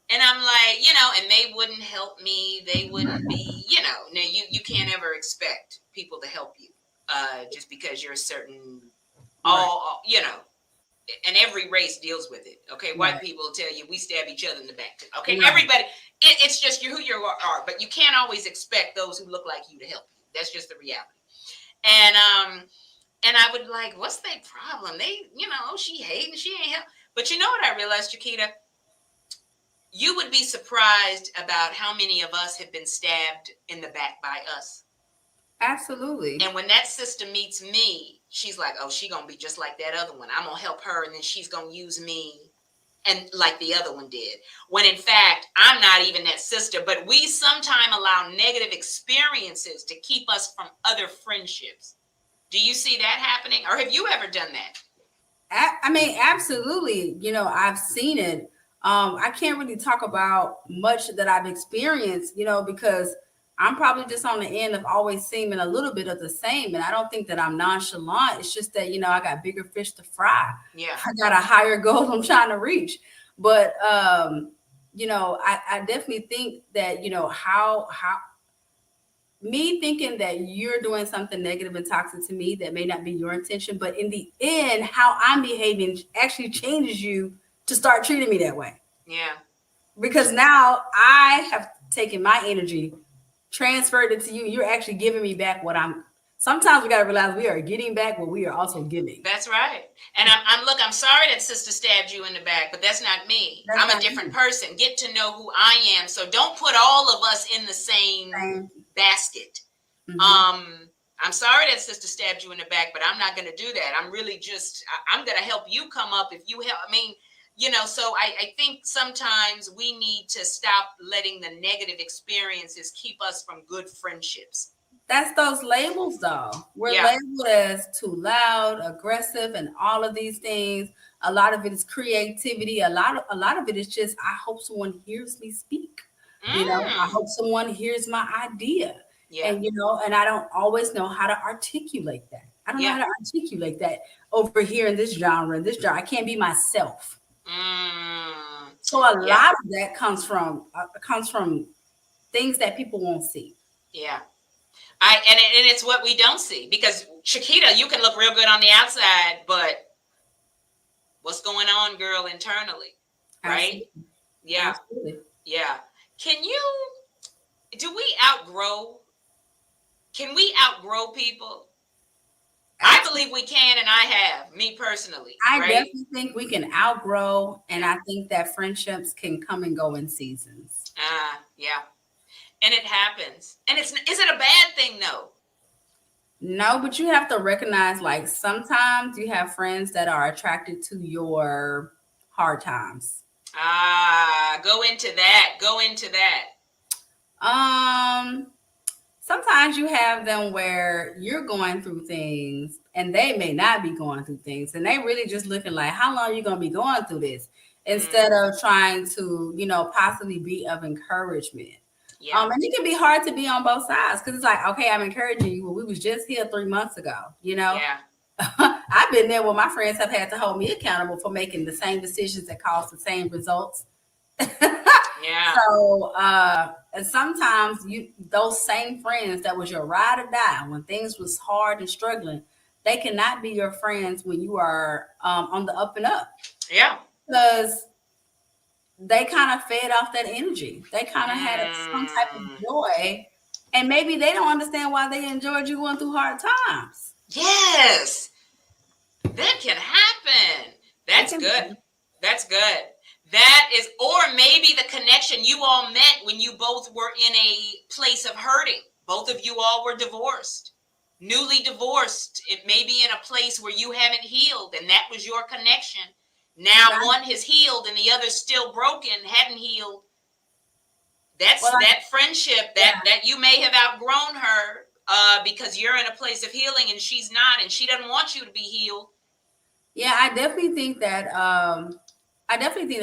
And I'm like, you know, and they wouldn't help me. They wouldn't be, you know. Now you can't ever expect people to help you, just because you're a certain, you know. And every race deals with it. Okay, white people tell you we stab each other in the back too. Okay, everybody, it's just who you are. But you can't always expect those who look like you to help you. That's just the reality. And I would like, what's their problem? They, you know, she hating, she ain't help. But you know what I realized, Chiquita? You would be surprised about how many of us have been stabbed in the back by us. Absolutely. And when that sister meets me, she's like, oh, she gonna be just like that other one. I'm gonna help her, and then she's gonna use me, and like the other one did. When in fact, I'm not even that sister, but we sometimes allow negative experiences to keep us from other friendships. Do you see that happening, or have you ever done that? I mean, absolutely. You know, I've seen it. I can't really talk about much that I've experienced, you know, because I'm probably just on the end of always seeming a little bit of the same. And I don't think that I'm nonchalant. It's just that, you know, I got bigger fish to fry. Yeah. I got a higher goal I'm trying to reach. But, you know, I definitely think that, you know, how me thinking that you're doing something negative and toxic to me that may not be your intention, but in the end, how I'm behaving actually changes you to start treating me that way. Yeah. Because now I have taken my energy, transferred it to you. You're actually giving me back what I'm. Sometimes we got to realize we are getting back what we are also giving. That's right. And I'm sorry that sister stabbed you in the back, but that's not me. I'm a different person. Get to know who I am. So don't put all of us in the same basket. Mm-hmm. I'm sorry that sister stabbed you in the back, but I'm not going to do that. I'm really I'm going to help you come up if you help. I mean, you know, so I think sometimes we need to stop letting the negative experiences keep us from good friendships. That's those labels, though. We're labeled as too loud, aggressive, and all of these things. A lot of it is creativity. A lot of it is just, I hope someone hears me speak. You know, I hope someone hears my idea. Yeah. And, you know, and I don't always know how to articulate that. I don't know how to articulate that over here in this genre, I can't be myself. So a lot of that comes from things that people won't see. Yeah. And it's what we don't see, because Chiquita, you can look real good on the outside, but what's going on, girl, internally, right? Absolutely. Yeah. Absolutely. Yeah. Can we outgrow people? I believe we can, and I have, me personally. I definitely think we can outgrow, and I think that friendships can come and go in seasons. Yeah. And it happens. And is it a bad thing though? No, but you have to recognize, like, sometimes you have friends that are attracted to your hard times. Go into that. Sometimes you have them where you're going through things and they may not be going through things, and they really just looking like, how long are you going to be going through this, instead of trying to, possibly be of encouragement. Yeah. And it can be hard to be on both sides, because it's like, okay, I'm encouraging you, but we was just here 3 months ago, Yeah. I've been there where my friends have had to hold me accountable for making the same decisions that cause the same results. Yeah. So, and sometimes those same friends that was your ride or die when things was hard and struggling, they cannot be your friends when you are on the up and up. Yeah. Because they kind of fed off that energy. They kind of had some type of joy, and maybe they don't understand why they enjoyed you going through hard times. Yes, that can happen. That's good. That's good. That is, or maybe the connection you all met when you both were in a place of hurting. Both of you all were divorced, newly divorced. It may be in a place where you haven't healed, and that was your connection. Now one has healed and the other's still broken, hadn't healed. That's that friendship that you may have outgrown her because you're in a place of healing and she's not, and she doesn't want you to be healed. Yeah, I definitely think that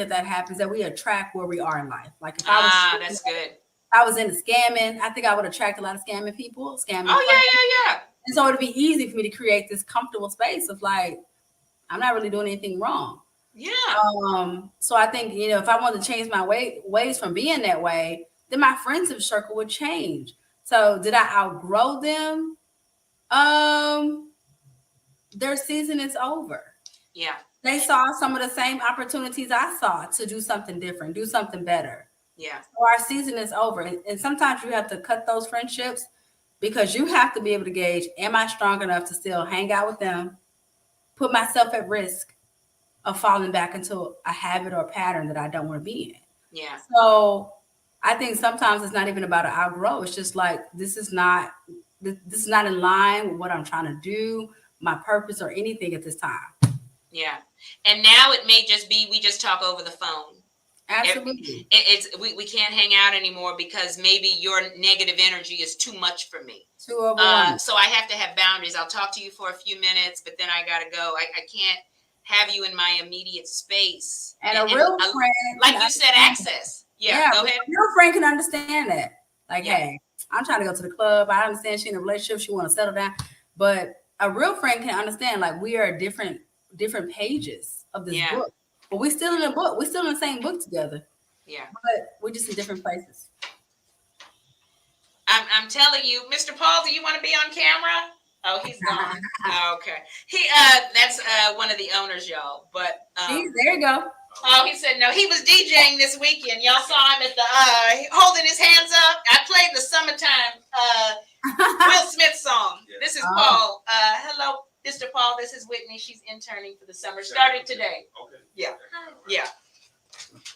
that happens, that we attract where we are in life. Like if I was that's good. If I was into scamming, I think I would attract a lot of scamming people. Scamming. Oh yeah. And so it'd be easy for me to create this comfortable space of like, I'm not really doing anything wrong. Yeah. So I think, if I wanted to change my ways from being that way, then my friendship circle would change. So did I outgrow them? Their season is over. Yeah. They saw some of the same opportunities I saw to do something different, do something better. Yeah. So our season is over. And sometimes you have to cut those friendships, because you have to be able to gauge, am I strong enough to still hang out with them, put myself at risk of falling back into a habit or a pattern that I don't want to be in. Yeah. So I think sometimes it's not even about an outgrow. It's just like, this is not in line with what I'm trying to do, my purpose, or anything at this time. Yeah. And now it may just be, we just talk over the phone. Absolutely. We can't hang out anymore because maybe your negative energy is too much for me. Too overwhelming. So I have to have boundaries. I'll talk to you for a few minutes, but then I got to go. I can't have you in my immediate space. And a real friend, like you said, access. Yeah, go ahead. A real friend can understand that. Like, hey, I'm trying to go to the club. I understand she's in a relationship. She want to settle down. But a real friend can understand, like, we are different pages of this book. But we're still in the book. We're still in the same book together. Yeah. But we're just in different places. I'm telling you, Mr. Paul, do you want to be on camera? Oh, he's gone. Okay. That's one of the owners, y'all. But there you go. Oh, he said no. He was DJing this weekend. Y'all saw him at the holding his hands up. I played the summertime Will Smith song. This is Paul. Hello, Mr. Paul. This is Whitney. She's interning for the summer. Started today. Okay. Yeah. Yeah.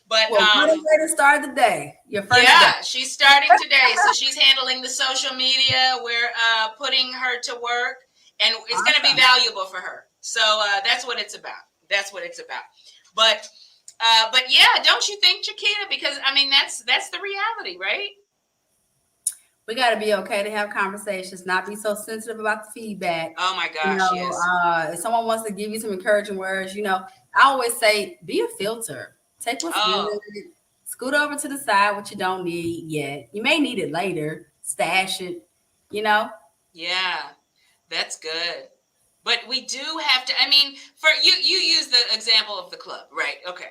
But what a way to start the day. Your first day. She's starting today. So she's handling the social media. We're putting her to work, and it's going to be valuable for her. So that's what it's about. That's what it's about. But yeah, don't you think, Chiquita? Because I mean, that's the reality, right? We got to be okay to have conversations, not be so sensitive about the feedback. Oh my gosh, yes. If someone wants to give you some encouraging words, I always say, be a filter. Take what's good, scoot over to the side what you don't need yet. You may need it later. Stash it, Yeah, that's good. But we do have to, I mean, for you use the example of the club, right? Okay.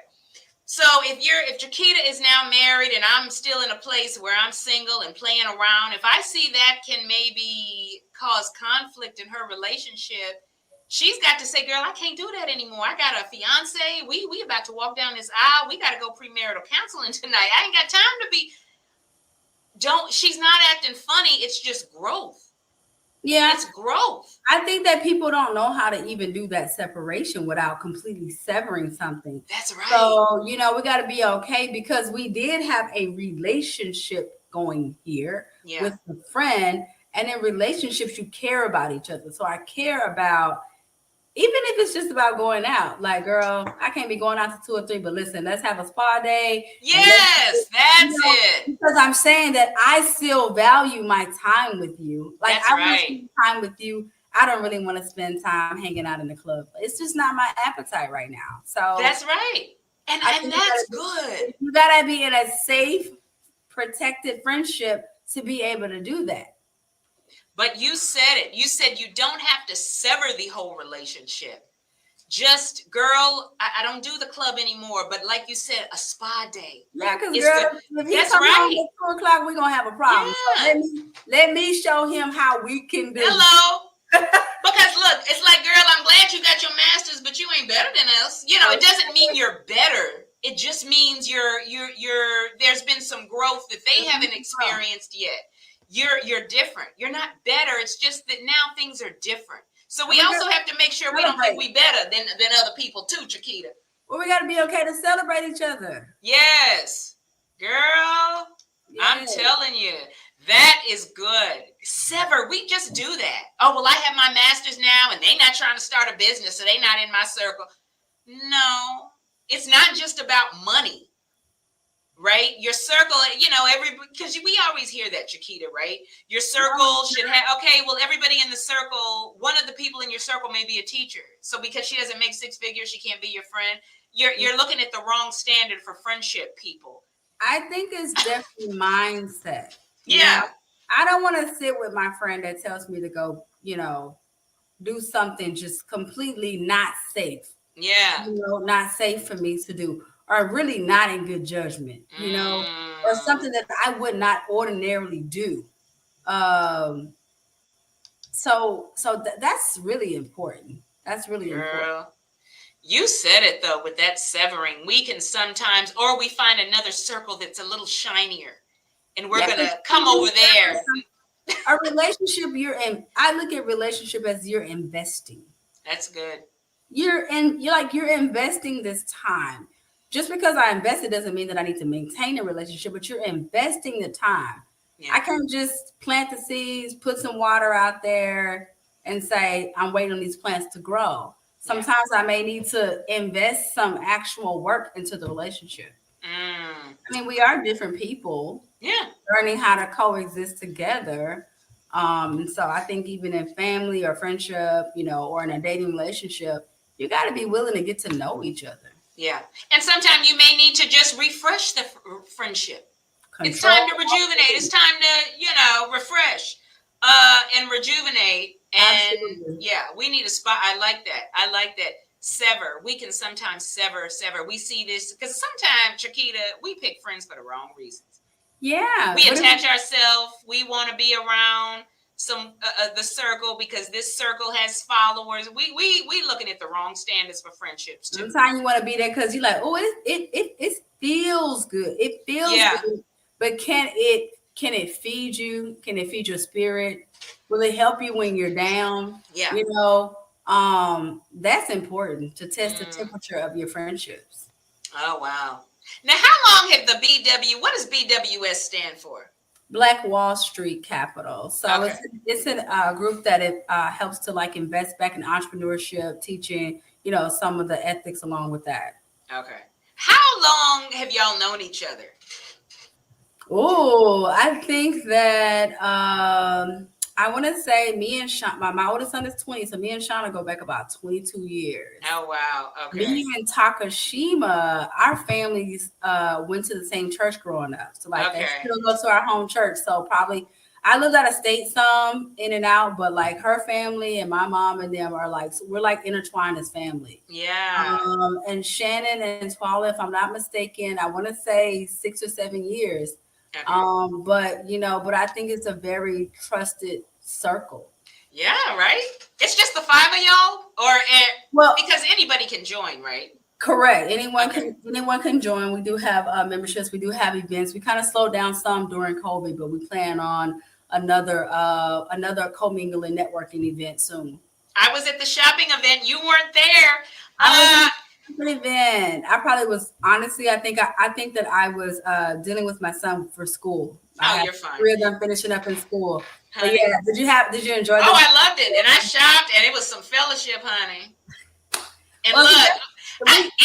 So if Chiquita is now married and I'm still in a place where I'm single and playing around, if I see that can maybe cause conflict in her relationship, she's got to say, girl, I can't do that anymore. I got a fiance. We about to walk down this aisle. We got to go premarital counseling tonight. I ain't got time to be. She's not acting funny. It's just growth. Yeah. It's growth. I think that people don't know how to even do that separation without completely severing something. That's right. So, we got to be okay, because we did have a relationship going here Yeah. with a friend. And in relationships, you care about each other. So I care about, even if it's just about going out, like, girl, I can't be going out to 2 or 3, but listen, let's have a spa day. Yes, that's it. Because I'm saying that I still value my time with you. Like, That's I want to right. spend time with you. I don't really want to spend time hanging out in the club. It's just not my appetite right now. So That's right. And that's good. You gotta be in a safe, protected friendship to be able to do that. But you said it. You said you don't have to sever the whole relationship. Just, girl, I don't do the club anymore. But like you said, a spa day. Yeah, because girl, if he that's comes right. home at 2 o'clock, we're gonna have a problem. Yeah. So let me show him how we can do. Hello. Because look, it's like, girl, I'm glad you got your master's, but you ain't better than us. You know, it doesn't mean you're better. It just means you're there's been some growth that they haven't experienced yet. You're different. You're not better. It's just that now things are different. So we also have to make sure we don't think we better than other people too, Chiquita. Well, we got to be okay to celebrate each other. Yes, girl. Yes. I'm telling you, that is good. Sever. We just do that. Oh, well, I have my master's now, and they not trying to start a business, so they not in my circle. No, it's not just about money. Right? Your circle, you know, because we always hear that, Chiquita, right? Your circle should have, okay, well, everybody in the circle, one of the people in your circle may be a teacher. So because she doesn't make 6 figures, she can't be your friend. You're looking at the wrong standard for friendship, people. I think it's definitely mindset. Yeah. Know? I don't want to sit with my friend that tells me to go, you know, do something just completely not safe. Yeah. You know, not safe for me to do. Or really not in good judgment, you know, or something that I would not ordinarily do. So that's really important. That's really important. You said it though, with that severing. We can sometimes, or we find another circle that's a little shinier, and we're gonna come over there. A relationship you're in. I look at relationship as you're investing. That's good. You're investing this time. Just because I invested doesn't mean that I need to maintain a relationship, but you're investing the time. Yeah. I can't just plant the seeds, put some water out there, and say, I'm waiting on these plants to grow. Sometimes I may need to invest some actual work into the relationship. I mean, we are different people. Yeah. Learning how to coexist together. So I think even in family or friendship, you know, or in a dating relationship, you got to be willing to get to know each other. Yeah. And sometimes you may need to just refresh the friendship. It's time to rejuvenate. It's time to, you know, refresh and rejuvenate. And yeah, we need a spot. I like that. Sever. We can sometimes sever. We see this because sometimes, Chiquita, we pick friends for the wrong reasons. Yeah. We attach ourselves. We want to be around the circle because this circle has followers. We looking at the wrong standards for friendships too. Sometimes you want to be there because you're like, oh, it feels good. It feels good. But can it feed you? Can it feed your spirit? Will it help you when you're down? Yeah. You know, that's important to test the temperature of your friendships. Oh wow. Now, how long have the BW? What does BWS stand for? Black Wall Street Capital. So it's a group that it helps to like invest back in entrepreneurship, teaching, you know, some of the ethics along with that. Okay. How long have y'all known each other? Oh, I think that I want to say me and Sean, my oldest son is 20, so me and Shauna go back about 22 years. Oh, wow. Okay. Me and Takashima, our families went to the same church growing up. So like they still go to our home church. So probably I lived out of state some in and out, but like her family and my mom and them are like, we're like intertwined as family. Yeah. And Shannon and Twala, if I'm not mistaken, I want to say 6 or 7 years. Okay. But I think it's a very trusted circle. Yeah, right. It's just the 5 of y'all, because anybody can join, right? Correct. Anyone can join. We do have memberships. We do have events. We kind of slowed down some during COVID, but we plan on another commingling networking event soon. I was at the shopping event. You weren't there. event. I probably was honestly. I think that I was dealing with my son for school. I had You're fine. 3 of them finishing up in school. Honey. But yeah, did you enjoy? I loved it, and I shopped, and it was some fellowship, honey. And well, look, anytime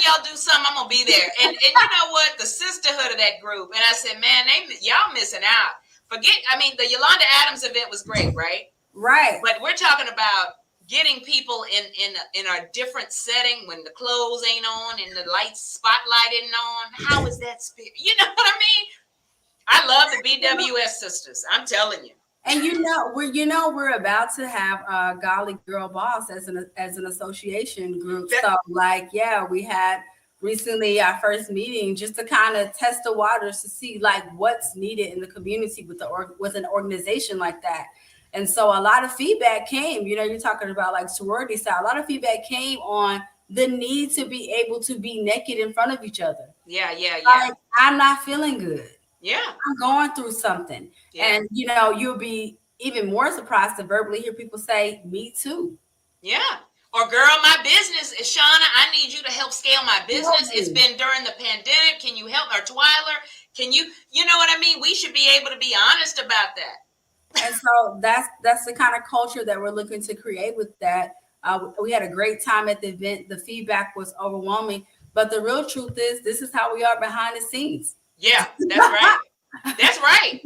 y'all do something, I'm gonna be there. And you know what? The sisterhood of that group. And I said, man, y'all missing out. The Yolanda Adams event was great, right? Right. But we're talking about getting people in a different setting when the clothes ain't on and the lights spotlight isn't on. How is that spirit? You know what I mean? I love the BWS sisters. I'm telling you. And we're about to have Golly Girl Boss as an association group. So we had recently our first meeting just to kind of test the waters to see like what's needed in the community with an organization like that. And so a lot of feedback came, you're talking about like sorority style. A lot of feedback came on the need to be able to be naked in front of each other. Yeah. Like, I'm not feeling good. Yeah. I'm going through something. Yeah. And, you'll be even more surprised to verbally hear people say, me too. Yeah. Or girl, my business is Shauna. I need you to help scale my business. It's been during the pandemic. Can you help? Or Twyler, can you know what I mean? We should be able to be honest about that. And so that's the kind of culture that we're looking to create with that. We had a great time at the event. The feedback was overwhelming. But the real truth is, this is how we are behind the scenes. Yeah, that's right. That's right.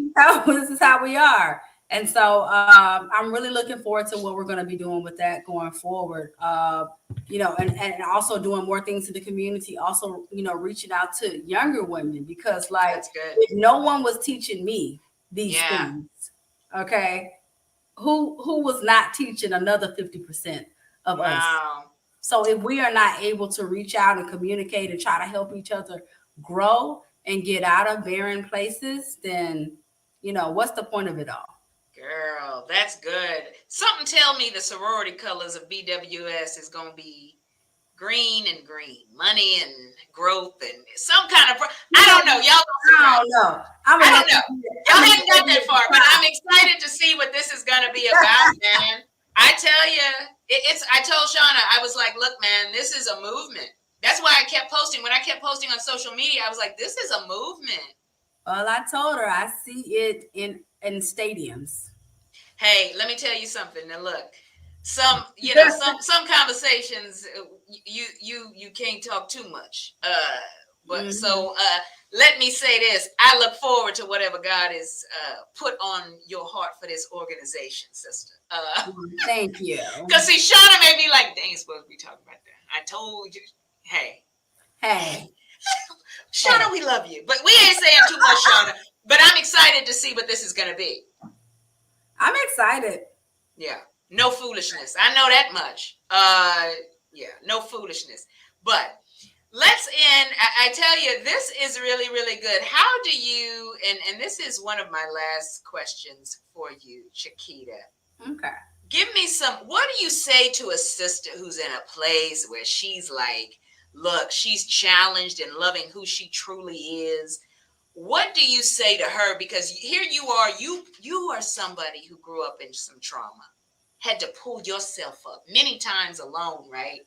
This is how we are. And so I'm really looking forward to what we're going to be doing with that going forward. And also doing more things in the community, also, reaching out to younger women, because if no one was teaching me these things, okay, who was not teaching another 50% of us? So if we are not able to reach out and communicate and try to help each other grow and get out of barren places, then, what's the point of it all? Girl, that's good. Something tell me the sorority colors of BWS is going to be green, money and growth and some kind of, I don't know. Y'all I don't know. Y'all haven't got that far, but I'm excited to see what this is going to be about, man. I tell you, I told Shauna, I was like, look, man, this is a movement. That's why I kept posting. When I kept posting on social media, I was like, this is a movement. Well, I told her I see it in stadiums. Hey, let me tell you something. Now look, some conversations you can't talk too much. So let me say this. I look forward to whatever God is put on your heart for this organization, sister. Thank you. Because see, Shauna may be like, they ain't supposed to be talking about that. I told you. Hey. Shauna, we love you. But we ain't saying too much, Shauna. But I'm excited to see what this is going to be. I'm excited. Yeah. No foolishness. I know that much. No foolishness. But let's end. I tell you, this is really, really good. How do you, and this is one of my last questions for you, Chiquita. Okay. Give me what do you say to a sister who's in a place where she's like, look, she's challenged and loving who she truly is? What do you say to her? Because here you are, you are somebody who grew up in some trauma, had to pull yourself up many times alone, right?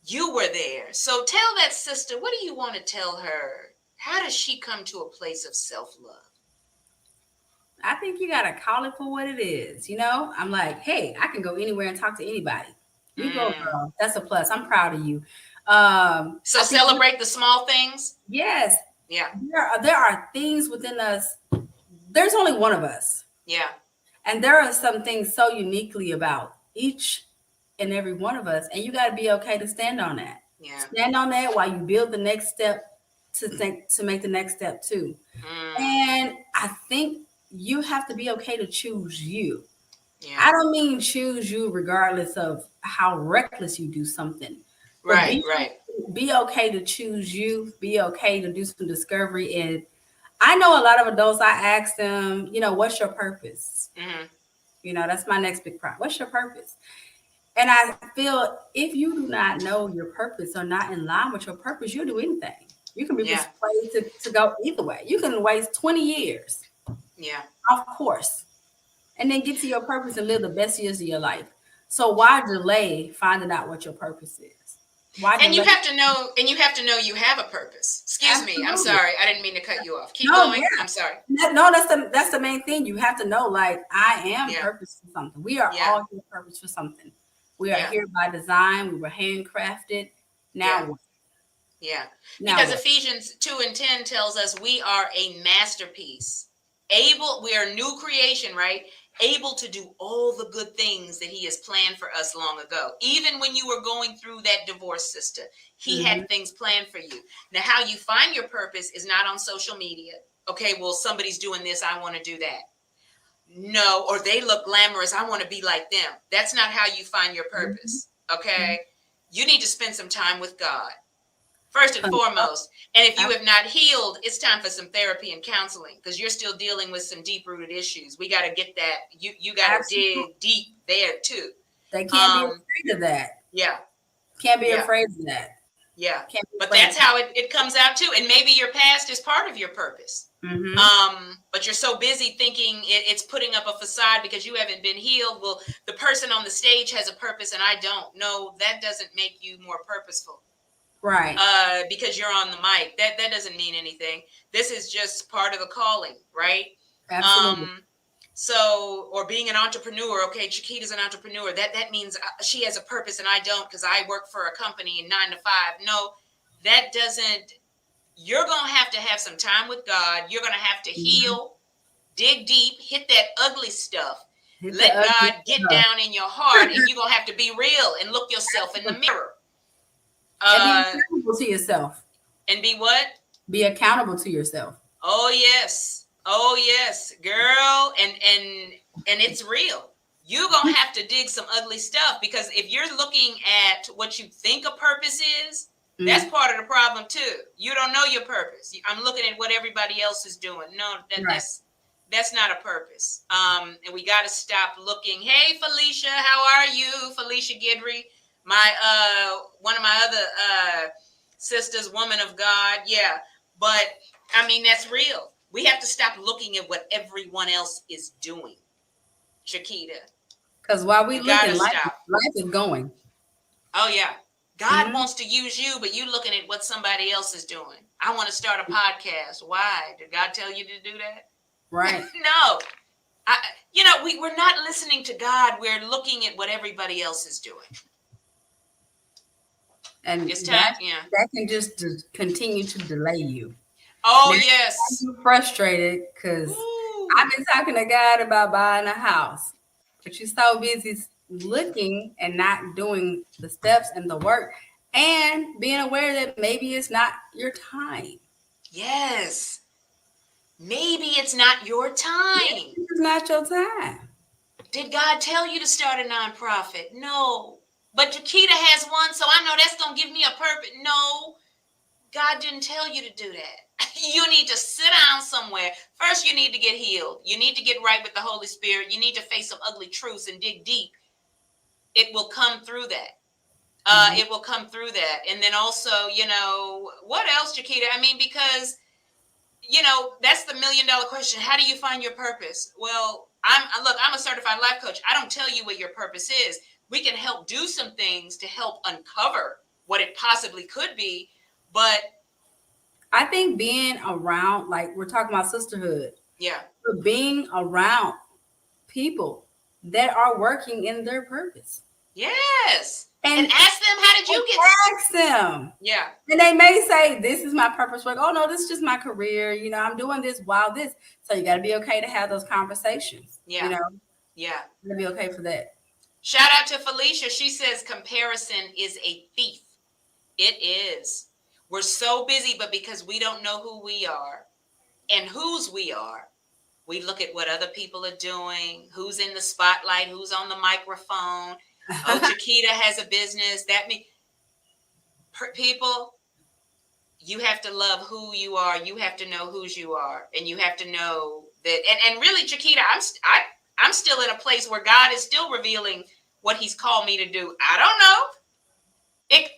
You were there. So tell that sister, what do you want to tell her? How does she come to a place of self-love? I think you got to call it for what it is. I'm like, hey, I can go anywhere and talk to anybody. You go, girl. That's a plus. I'm proud of you. So celebrate the small things. Yes. Yeah. There are things within us. There's only one of us. Yeah. And there are some things so uniquely about each and every one of us. And you got to be okay to stand on that. Yeah. Stand on that while you build the next step to make the next step too. And I think you have to be okay to choose you. Yeah. I don't mean choose you regardless of how reckless you do something. Right. Be okay to choose you. Be okay to do some discovery. And I know a lot of adults, I ask them, what's your purpose? Mm-hmm. That's my next big problem. What's your purpose? And I feel if you do not know your purpose or not in line with your purpose, you'll do anything. You can be persuaded to go either way. You can waste 20 years. Yeah. Of course. And then get to your purpose and live the best years of your life. So why delay finding out what your purpose is? Why And you delay? have to know, you have a purpose. Excuse me. I'm Absolutely. sorry. I didn't mean to cut you off. Keep No, going. yeah. I'm sorry. No, that's the main thing. You have to know, like, I am Yeah. purpose for something. We are Yeah. all here purpose for something. We are Yeah. here by design. We were handcrafted. Now Yeah. what? Yeah. Now Because what? Ephesians 2:10 tells us we are a masterpiece. We are new creation, right? Able to do all the good things that he has planned for us long ago. Even when you were going through that divorce, sister, he had things planned for you. Now, how you find your purpose is not on social media. Okay, well, somebody's doing this, I want to do that. No, or they look glamorous, I want to be like them. That's not how you find your purpose. Okay? You need to spend some time with God. First and foremost. And if you have not healed, it's time for some therapy and counseling, because you're still dealing with some deep-rooted issues. We got to get that. You got to dig deep there too. They can't be afraid of that. Yeah. Can't be afraid of that. Yeah. But that's how it comes out too. And maybe your past is part of your purpose. But you're so busy thinking it's putting up a facade because you haven't been healed. Well, the person on the stage has a purpose and I don't. No, that doesn't make you more purposeful. Right. Because you're on the mic. That doesn't mean anything. This is just part of the calling, right? Absolutely. Or being an entrepreneur. Okay, Chiquita's an entrepreneur. That means she has a purpose and I don't, because I work for a company 9 to 5. No, that doesn't. You're going to have some time with God. You're going to have to heal, dig deep, hit that ugly stuff. Let God get down in your heart, and you're going to have to be real and look yourself in the mirror. And be accountable to yourself. And be what? Be accountable to yourself. Oh yes, girl, and it's real. You're gonna have to dig some ugly stuff, because if you're looking at what you think a purpose is, that's part of the problem too. You don't know your purpose. I'm looking at what everybody else is doing. No, that's not a purpose. And we got to stop looking. Hey, Felicia, how are you? Felicia Gidry. One of my other sisters, woman of God. Yeah. But I mean, that's real. We have to stop looking at what everyone else is doing, Chiquita. Because while we looking, life is going. Oh yeah. God wants to use you, but you looking at what somebody else is doing. I want to start a podcast. Why? Did God tell you to do that? Right. No. We're not listening to God. We're looking at what everybody else is doing. And it's time, that can just continue to delay you. Oh, now, yes. I'm frustrated because I've been talking to God about buying a house, but you're so busy looking and not doing the steps and the work and being aware that maybe it's not your time. Yes. Maybe it's not your time. It's not your time. Did God tell you to start a nonprofit? No. But Chiquita has one, so I know that's going to give me a purpose. No, God didn't tell you to do that. You need to sit down somewhere. First, you need to get healed. You need to get right with the Holy Spirit. You need to face some ugly truths and dig deep. It will come through that. It will come through that. And then also, what else, Chiquita? I mean, because, that's the $1 million question. How do you find your purpose? Well, I'm a certified life coach. I don't tell you what your purpose is. We can help do some things to help uncover what it possibly could be. But I think being around, like we're talking about sisterhood. Yeah. But being around people that are working in their purpose. Yes. And ask them, how did you get Ask them. Yeah. And they may say, this is my purpose work. Oh no, this is just my career. I'm doing this while this. So you got to be okay to have those conversations. Yeah. Yeah. You got to be okay for that. Shout out to Felicia. She says comparison is a thief. It is. We're so busy, but because we don't know who we are and whose we are, we look at what other people are doing, who's in the spotlight, who's on the microphone. Oh, Chiquita has a business. That means people, you have to love who you are. You have to know whose you are, and you have to know that. And really, Chiquita, I'm still in a place where God is still revealing what He's called me to do. I don't know.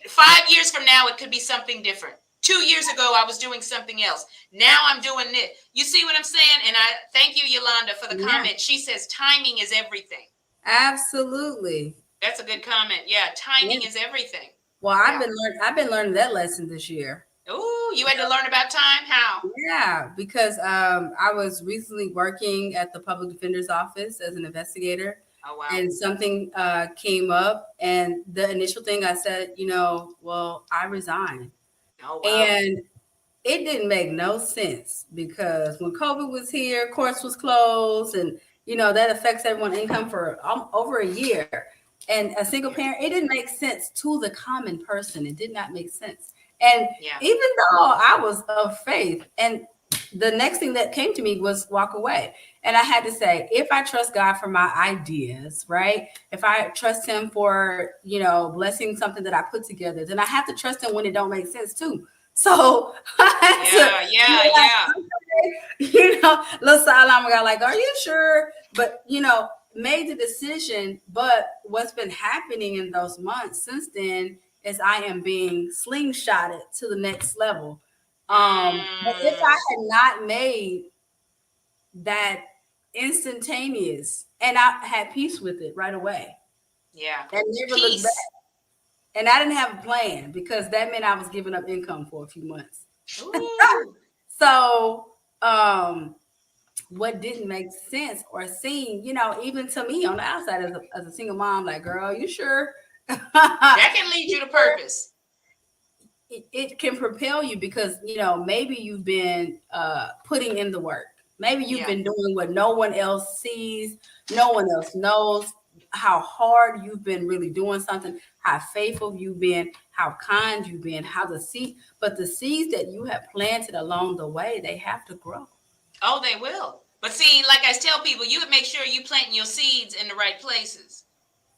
5 years from now, it could be something different. 2 years ago, I was doing something else. Now I'm doing this. You see what I'm saying? And I thank you, Yolanda, for the comment. She says timing is everything. Absolutely. That's a good comment. Yeah, timing is everything. Well, I've been learning that lesson this year. Ooh, you had to learn about time? How? Yeah, because I was recently working at the public defender's office as an investigator. Oh, wow. And something came up, and the initial thing I said, well, I resign. Oh, wow. And it didn't make no sense because when COVID was here, courts was closed, and that affects everyone's income for over a year. And a single parent, it didn't make sense to the common person. It did not make sense. And even though I was of faith, and the next thing that came to me was walk away. And I had to say, if I trust God for my ideas, right? If I trust him for, blessing something that I put together, then I have to trust him when it don't make sense too. So little silent guy, like, are you sure? But made the decision. But what's been happening in those months since then is I am being slingshotted to the next level. But if I had not made that instantaneous, and I had peace with it right away. Yeah. And never looked back. And I didn't have a plan because that meant I was giving up income for a few months. So what didn't make sense or seem, even to me on the outside as a single mom, like, girl, you sure? That can lead you to purpose. It can propel you because, maybe you've been putting in the work. Maybe you've been doing what no one else sees. No one else knows how hard you've been really doing something, how faithful you've been, how kind you've been, but the seeds that you have planted along the way, they have to grow. Oh, they will. But see, like I tell people, you would make sure you planting your seeds in the right places.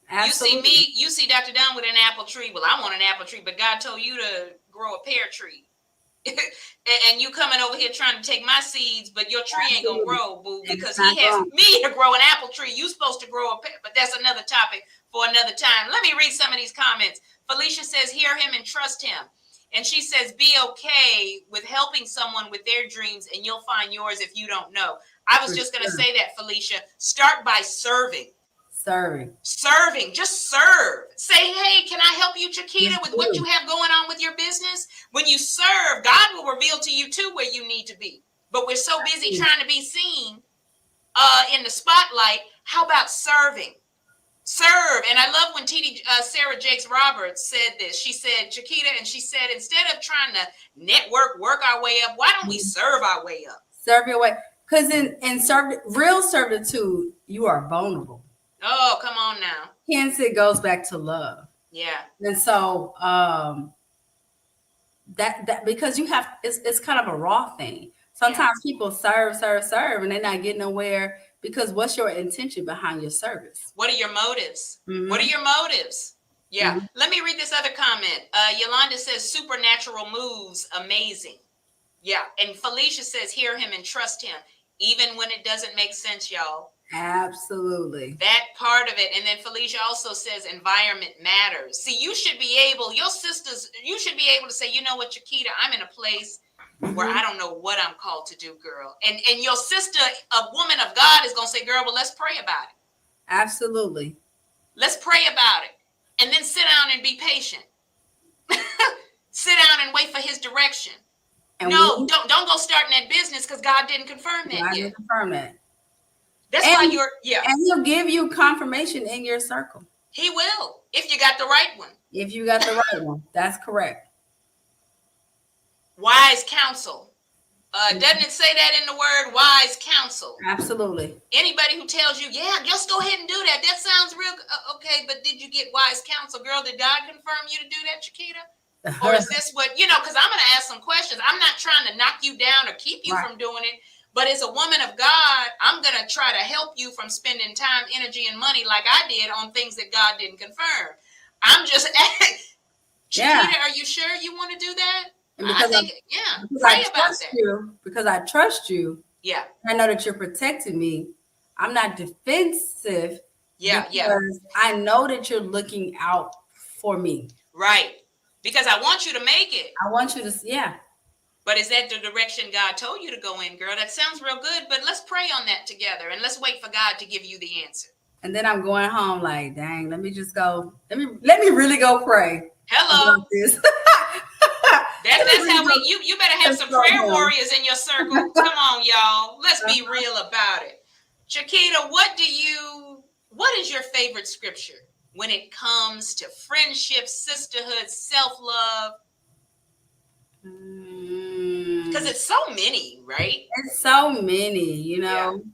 Absolutely. You see Dr. Dunn with an apple tree. Well, I want an apple tree, but God told you to grow a pear tree. And you coming over here trying to take my seeds, but your tree ain't gonna grow, boo, because he has me to grow an apple tree. You supposed to grow a pear, but that's another topic for another time. Let me read some of these comments. Felicia says, hear him and trust him. And she says, be okay with helping someone with their dreams, and you'll find yours if you don't know. I was just going to say that, Felicia. Start by serving. Serving. Just serve. Say, hey, can I help you, Chiquita, with what you have going on with your business? When you serve, God will reveal to you, too, where you need to be. But we're so busy trying to be seen in the spotlight. How about serving? Serve. And I love when Sarah Jakes Roberts said this. She said, Chiquita, and she said, instead of trying to network, work our way up, why don't we serve our way up? Serve your way. Because in real servitude, you are vulnerable. Oh, come on now. Hence, it goes back to love. Yeah. And so that because you have, it's kind of a raw thing. Sometimes people serve, and they're not getting nowhere because what's your intention behind your service? What are your motives? Mm-hmm. What are your motives? Yeah. Mm-hmm. Let me read this other comment. Yolanda says, supernatural moves, amazing. Yeah. And Felicia says, hear him and trust him, even when it doesn't make sense, y'all. Absolutely. That part of it. And then Felicia also says environment matters. See, you should be able to say, you know what, Chiquita, I'm in a place where I don't know what I'm called to do, girl. And your sister, a woman of God, is going to say, girl, well, let's pray about it. Absolutely. Let's pray about it. And then sit down and be patient. Sit down and wait for his direction. And don't go starting that business because God didn't confirm that yet. God didn't confirm that. That's why And he'll give you confirmation in your circle. He will, if you got the right one. If you got the right one, that's correct. Wise counsel. Doesn't it say that in the word, wise counsel? Absolutely. Anybody who tells you, yeah, just go ahead and do that. That sounds real. Okay, but did you get wise counsel? Girl, did God confirm you to do that, Chiquita? Or is this what, because I'm going to ask some questions. I'm not trying to knock you down or keep you from doing it. But as a woman of God, I'm going to try to help you from spending time, energy, and money like I did on things that God didn't confirm. I'm just asking, Chiquita, are you sure you want to do that? Pray about that. Because I trust you. Yeah. I know that you're protecting me. I'm not defensive. Because I know that you're looking out for me. Right. Because I want you to make it. I want you to, But is that the direction God told you to go in, girl? That sounds real good, but let's pray on that together and let's wait for God to give you the answer. And then I'm going home like, dang, let me really go pray. Hello. About this. That's how you better have some prayer warriors in your circle. Come on, y'all. Let's be real about it. Chiquita, what is your favorite scripture when it comes to friendship, sisterhood, self-love? Because it's so many, right? It's so many, you know. Yeah.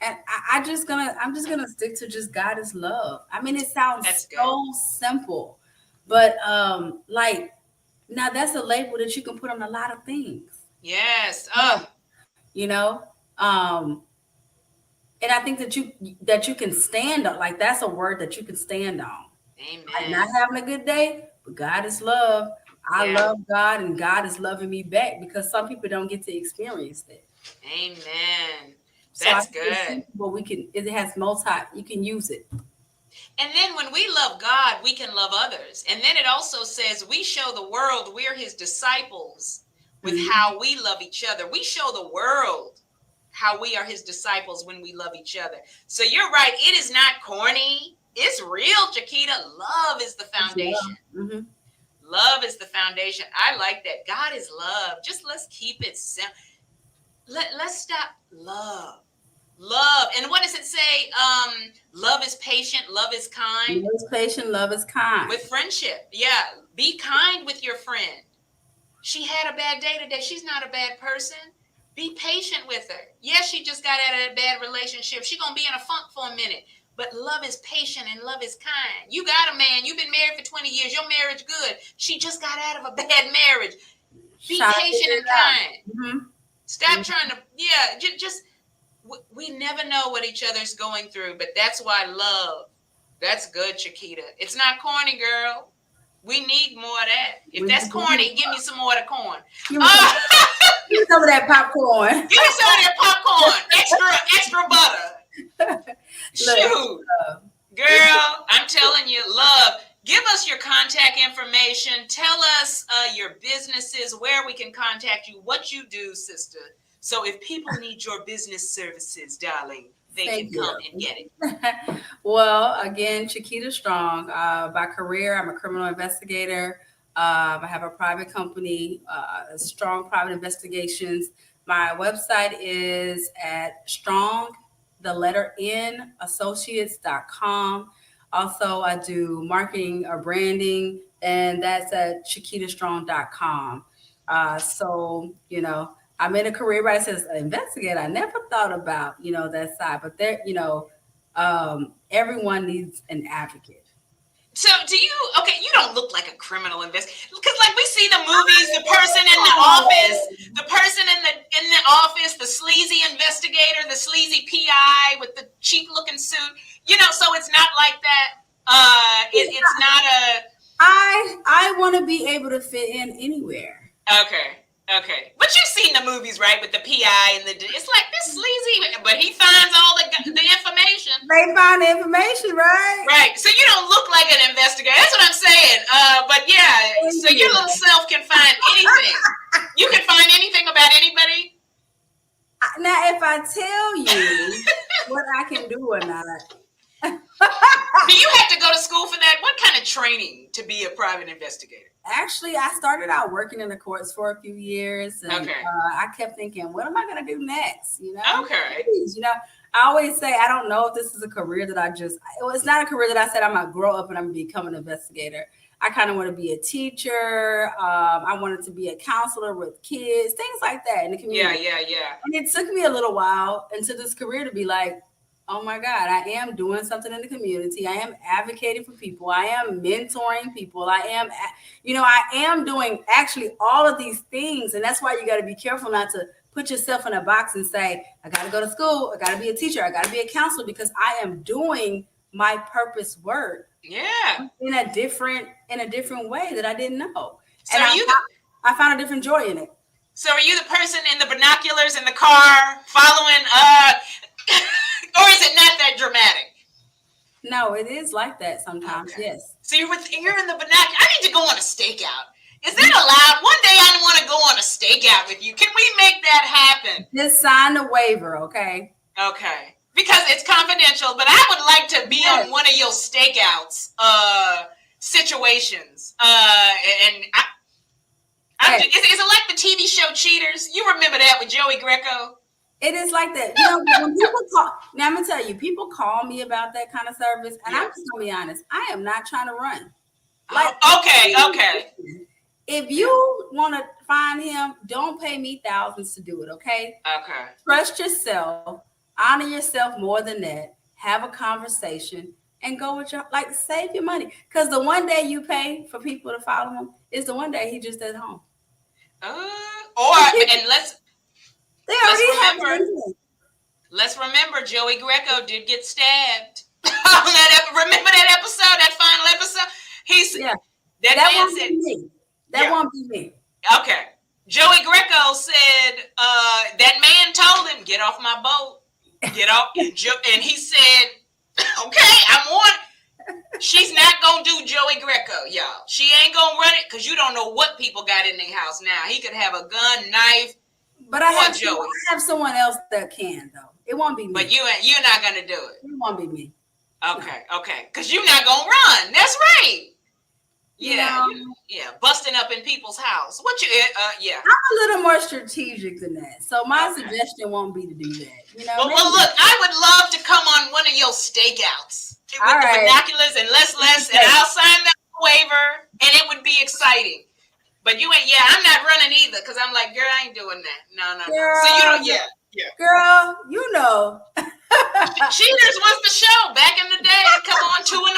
And I'm just gonna stick to just God is love. I mean, it sounds so simple, but like now that's a label that you can put on a lot of things. Yes. You know, and I think that you can stand on, like that's a word that you can stand on. Amen. I'm not having a good day, but God is love. I love God, and God is loving me back, because some people don't get to experience that. Amen. That's good. But it has you can use it. And then when we love God, we can love others. And then it also says we show the world we're his disciples with how we love each other. We show the world how we are his disciples when we love each other. So you're right. It is not corny. It's real, Chiquita. Love is the foundation. Mm-hmm. Love is the foundation. I like that. God is love. Just let's keep it simple. Let's stop love. And what does it say? Love is patient. Love is kind. Love is patient. Love is kind. With friendship. Yeah. Be kind with your friend. She had a bad day today. She's not a bad person. Be patient with her. Yes, she just got out of a bad relationship. She's going to be in a funk for a minute. But love is patient and love is kind. You got a man. You've been married for 20 years. Your marriage good. She just got out of a bad marriage. Be patient and kind. Mm-hmm. Stop trying to, just, we never know what each other's going through, but that's why love. That's good, Chiquita. It's not corny, girl. We need more of that. If that's corny, give me some more of the corn. Give me some of that popcorn. Give me some of that popcorn. Extra butter. Shoot. Girl, I'm telling you, love. Give us your contact information. Tell us your businesses, where we can contact you, what you do, sister. So if people need your business services, darling, they can come and get it. Well, again, Chiquita Strong. By career, I'm a criminal investigator. I have a private company, Strong Private Investigations. My website is at strong, the letter N, associates.com. Also, I do marketing or branding, and that's at chiquitastrong.com. So, I'm in a career where it says investigator. I never thought about, that side, but there, everyone needs an advocate. So you don't look like a criminal investigator, because like we see the movies, the person in the office, the sleazy investigator, the sleazy PI with the cheap looking suit, so it's not like that. It's not a, I want to be able to fit in anywhere. Okay. But you've seen the movies, right? With the PI and it's like this sleazy, but he finds all the information. They find the information, right? Right. So you don't look like an investigator. That's what I'm saying. But yeah, so your little self can find anything. You can find anything about anybody. Now, if I tell you what I can do or not. Do you have to go to school for that? What kind of training to be a private investigator? Actually, I started out working in the courts for a few years, and I kept thinking, what am I going to do next? Okay. I always say, I don't know if this is a career that it's not a career that I said I'm going to grow up and I'm going to become an investigator. I kind of want to be a teacher. I wanted to be a counselor with kids, things like that in the community. Yeah. And it took me a little while into this career to be like, oh my God, I am doing something in the community. I am advocating for people. I am mentoring people. I am doing actually all of these things. And that's why you got to be careful not to put yourself in a box and say, I got to go to school. I got to be a teacher. I got to be a counselor, because I am doing my purpose work. Yeah. In a different way that I didn't know. So and I found a different joy in it. So are you the person in the binoculars in the car following, or is it not that dramatic? No, it is like that sometimes. Okay. Yes. So you're in the binocular. I need to go on a stakeout. Is that allowed? One day I want to go on a stakeout with you. Can we make that happen? Just sign the waiver, okay? Okay. because it's confidential, but I would like to be on one of your stakeouts situations. And is it like the TV show Cheaters? You remember that with Joey Greco? It is like that. You know, when people call, now I'm going to tell you, people call me about that kind of service, and I'm just going to be honest. I am not trying to run. Like, okay. If you want to find him, don't pay me thousands to do it, okay? Okay. Trust yourself. Honor yourself more than that. Have a conversation and go with your, like, save your money. Because the one day you pay for people to follow him is the one day he just at home. Let's remember Joey Greco did get stabbed. Remember that episode, that final episode? That won't be me. That won't be me. Okay. Joey Greco said that man told him, get off my boat. Get off. And he said, okay, I'm on. She's not going to do Joey Greco, y'all. She ain't going to run it because you don't know what people got in their house now. He could have a gun, knife. But I have someone else that can, though. It won't be me. But you're not going to do it. It won't be me. Okay. Because you're not going to run. That's right. Yeah, busting up in people's house. I'm a little more strategic than that. So my suggestion won't be to do that. You know. Well, look, I would love to come on one of your stakeouts with the binoculars and less, and I'll sign that waiver, and it would be exciting. But you ain't. Yeah, I'm not running either because I'm like, girl, I ain't doing that. No. Girl, so you don't. Yeah. Girl, you know. Cheaters was the show back in the day. It'd come on 2 a.m.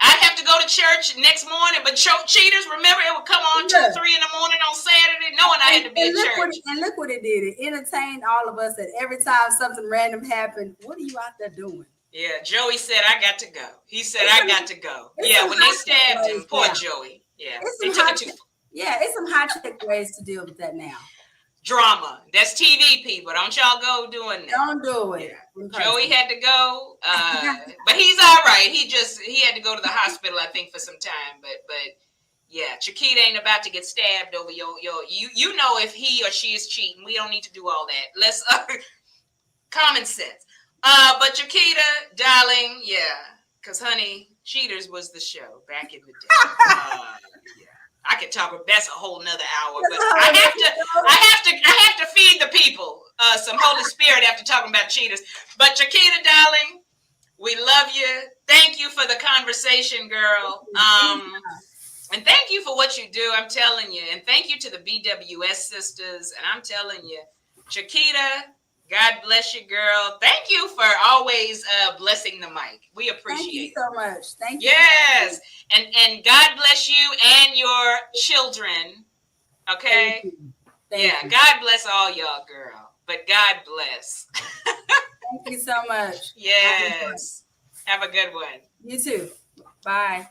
I'd have to go to church next morning, but Cheaters, remember, it would come on 2, 3 a.m. on Saturday, knowing I had to be at church. And look what it did. It entertained all of us that every time something random happened, what are you out there doing? Yeah, Joey said, I got to go. He said, I got to go. Yeah, when they stabbed him, poor Joey. Yeah, they took it too far. Yeah, it's some high-tech ways to deal with that now. Drama. That's TV people. Don't y'all go doing that. Don't do it. Yeah. Joey had to go, but he's all right. He had to go to the hospital, I think, for some time. But yeah, Chiquita ain't about to get stabbed over you know if he or she is cheating. We don't need to do all that. Let's common sense. But Chiquita, darling, yeah, because honey, Cheaters was the show back in the day. I could talk. That's a whole nother hour, but I have to feed the people some Holy Spirit after talking about Cheaters. But Chiquita, darling, we love you. Thank you for the conversation, girl. And thank you for what you do. I'm telling you, and thank you to the BWS sisters. And I'm telling you, Chiquita, God bless you, girl. Thank you for always blessing the mic. We appreciate it. Thank you so much. Thank you. Yes. And God bless you and your children. Okay? Thank you. God bless all y'all, girl. But God bless. Thank you so much. Yes. Have a good one. You too. Bye.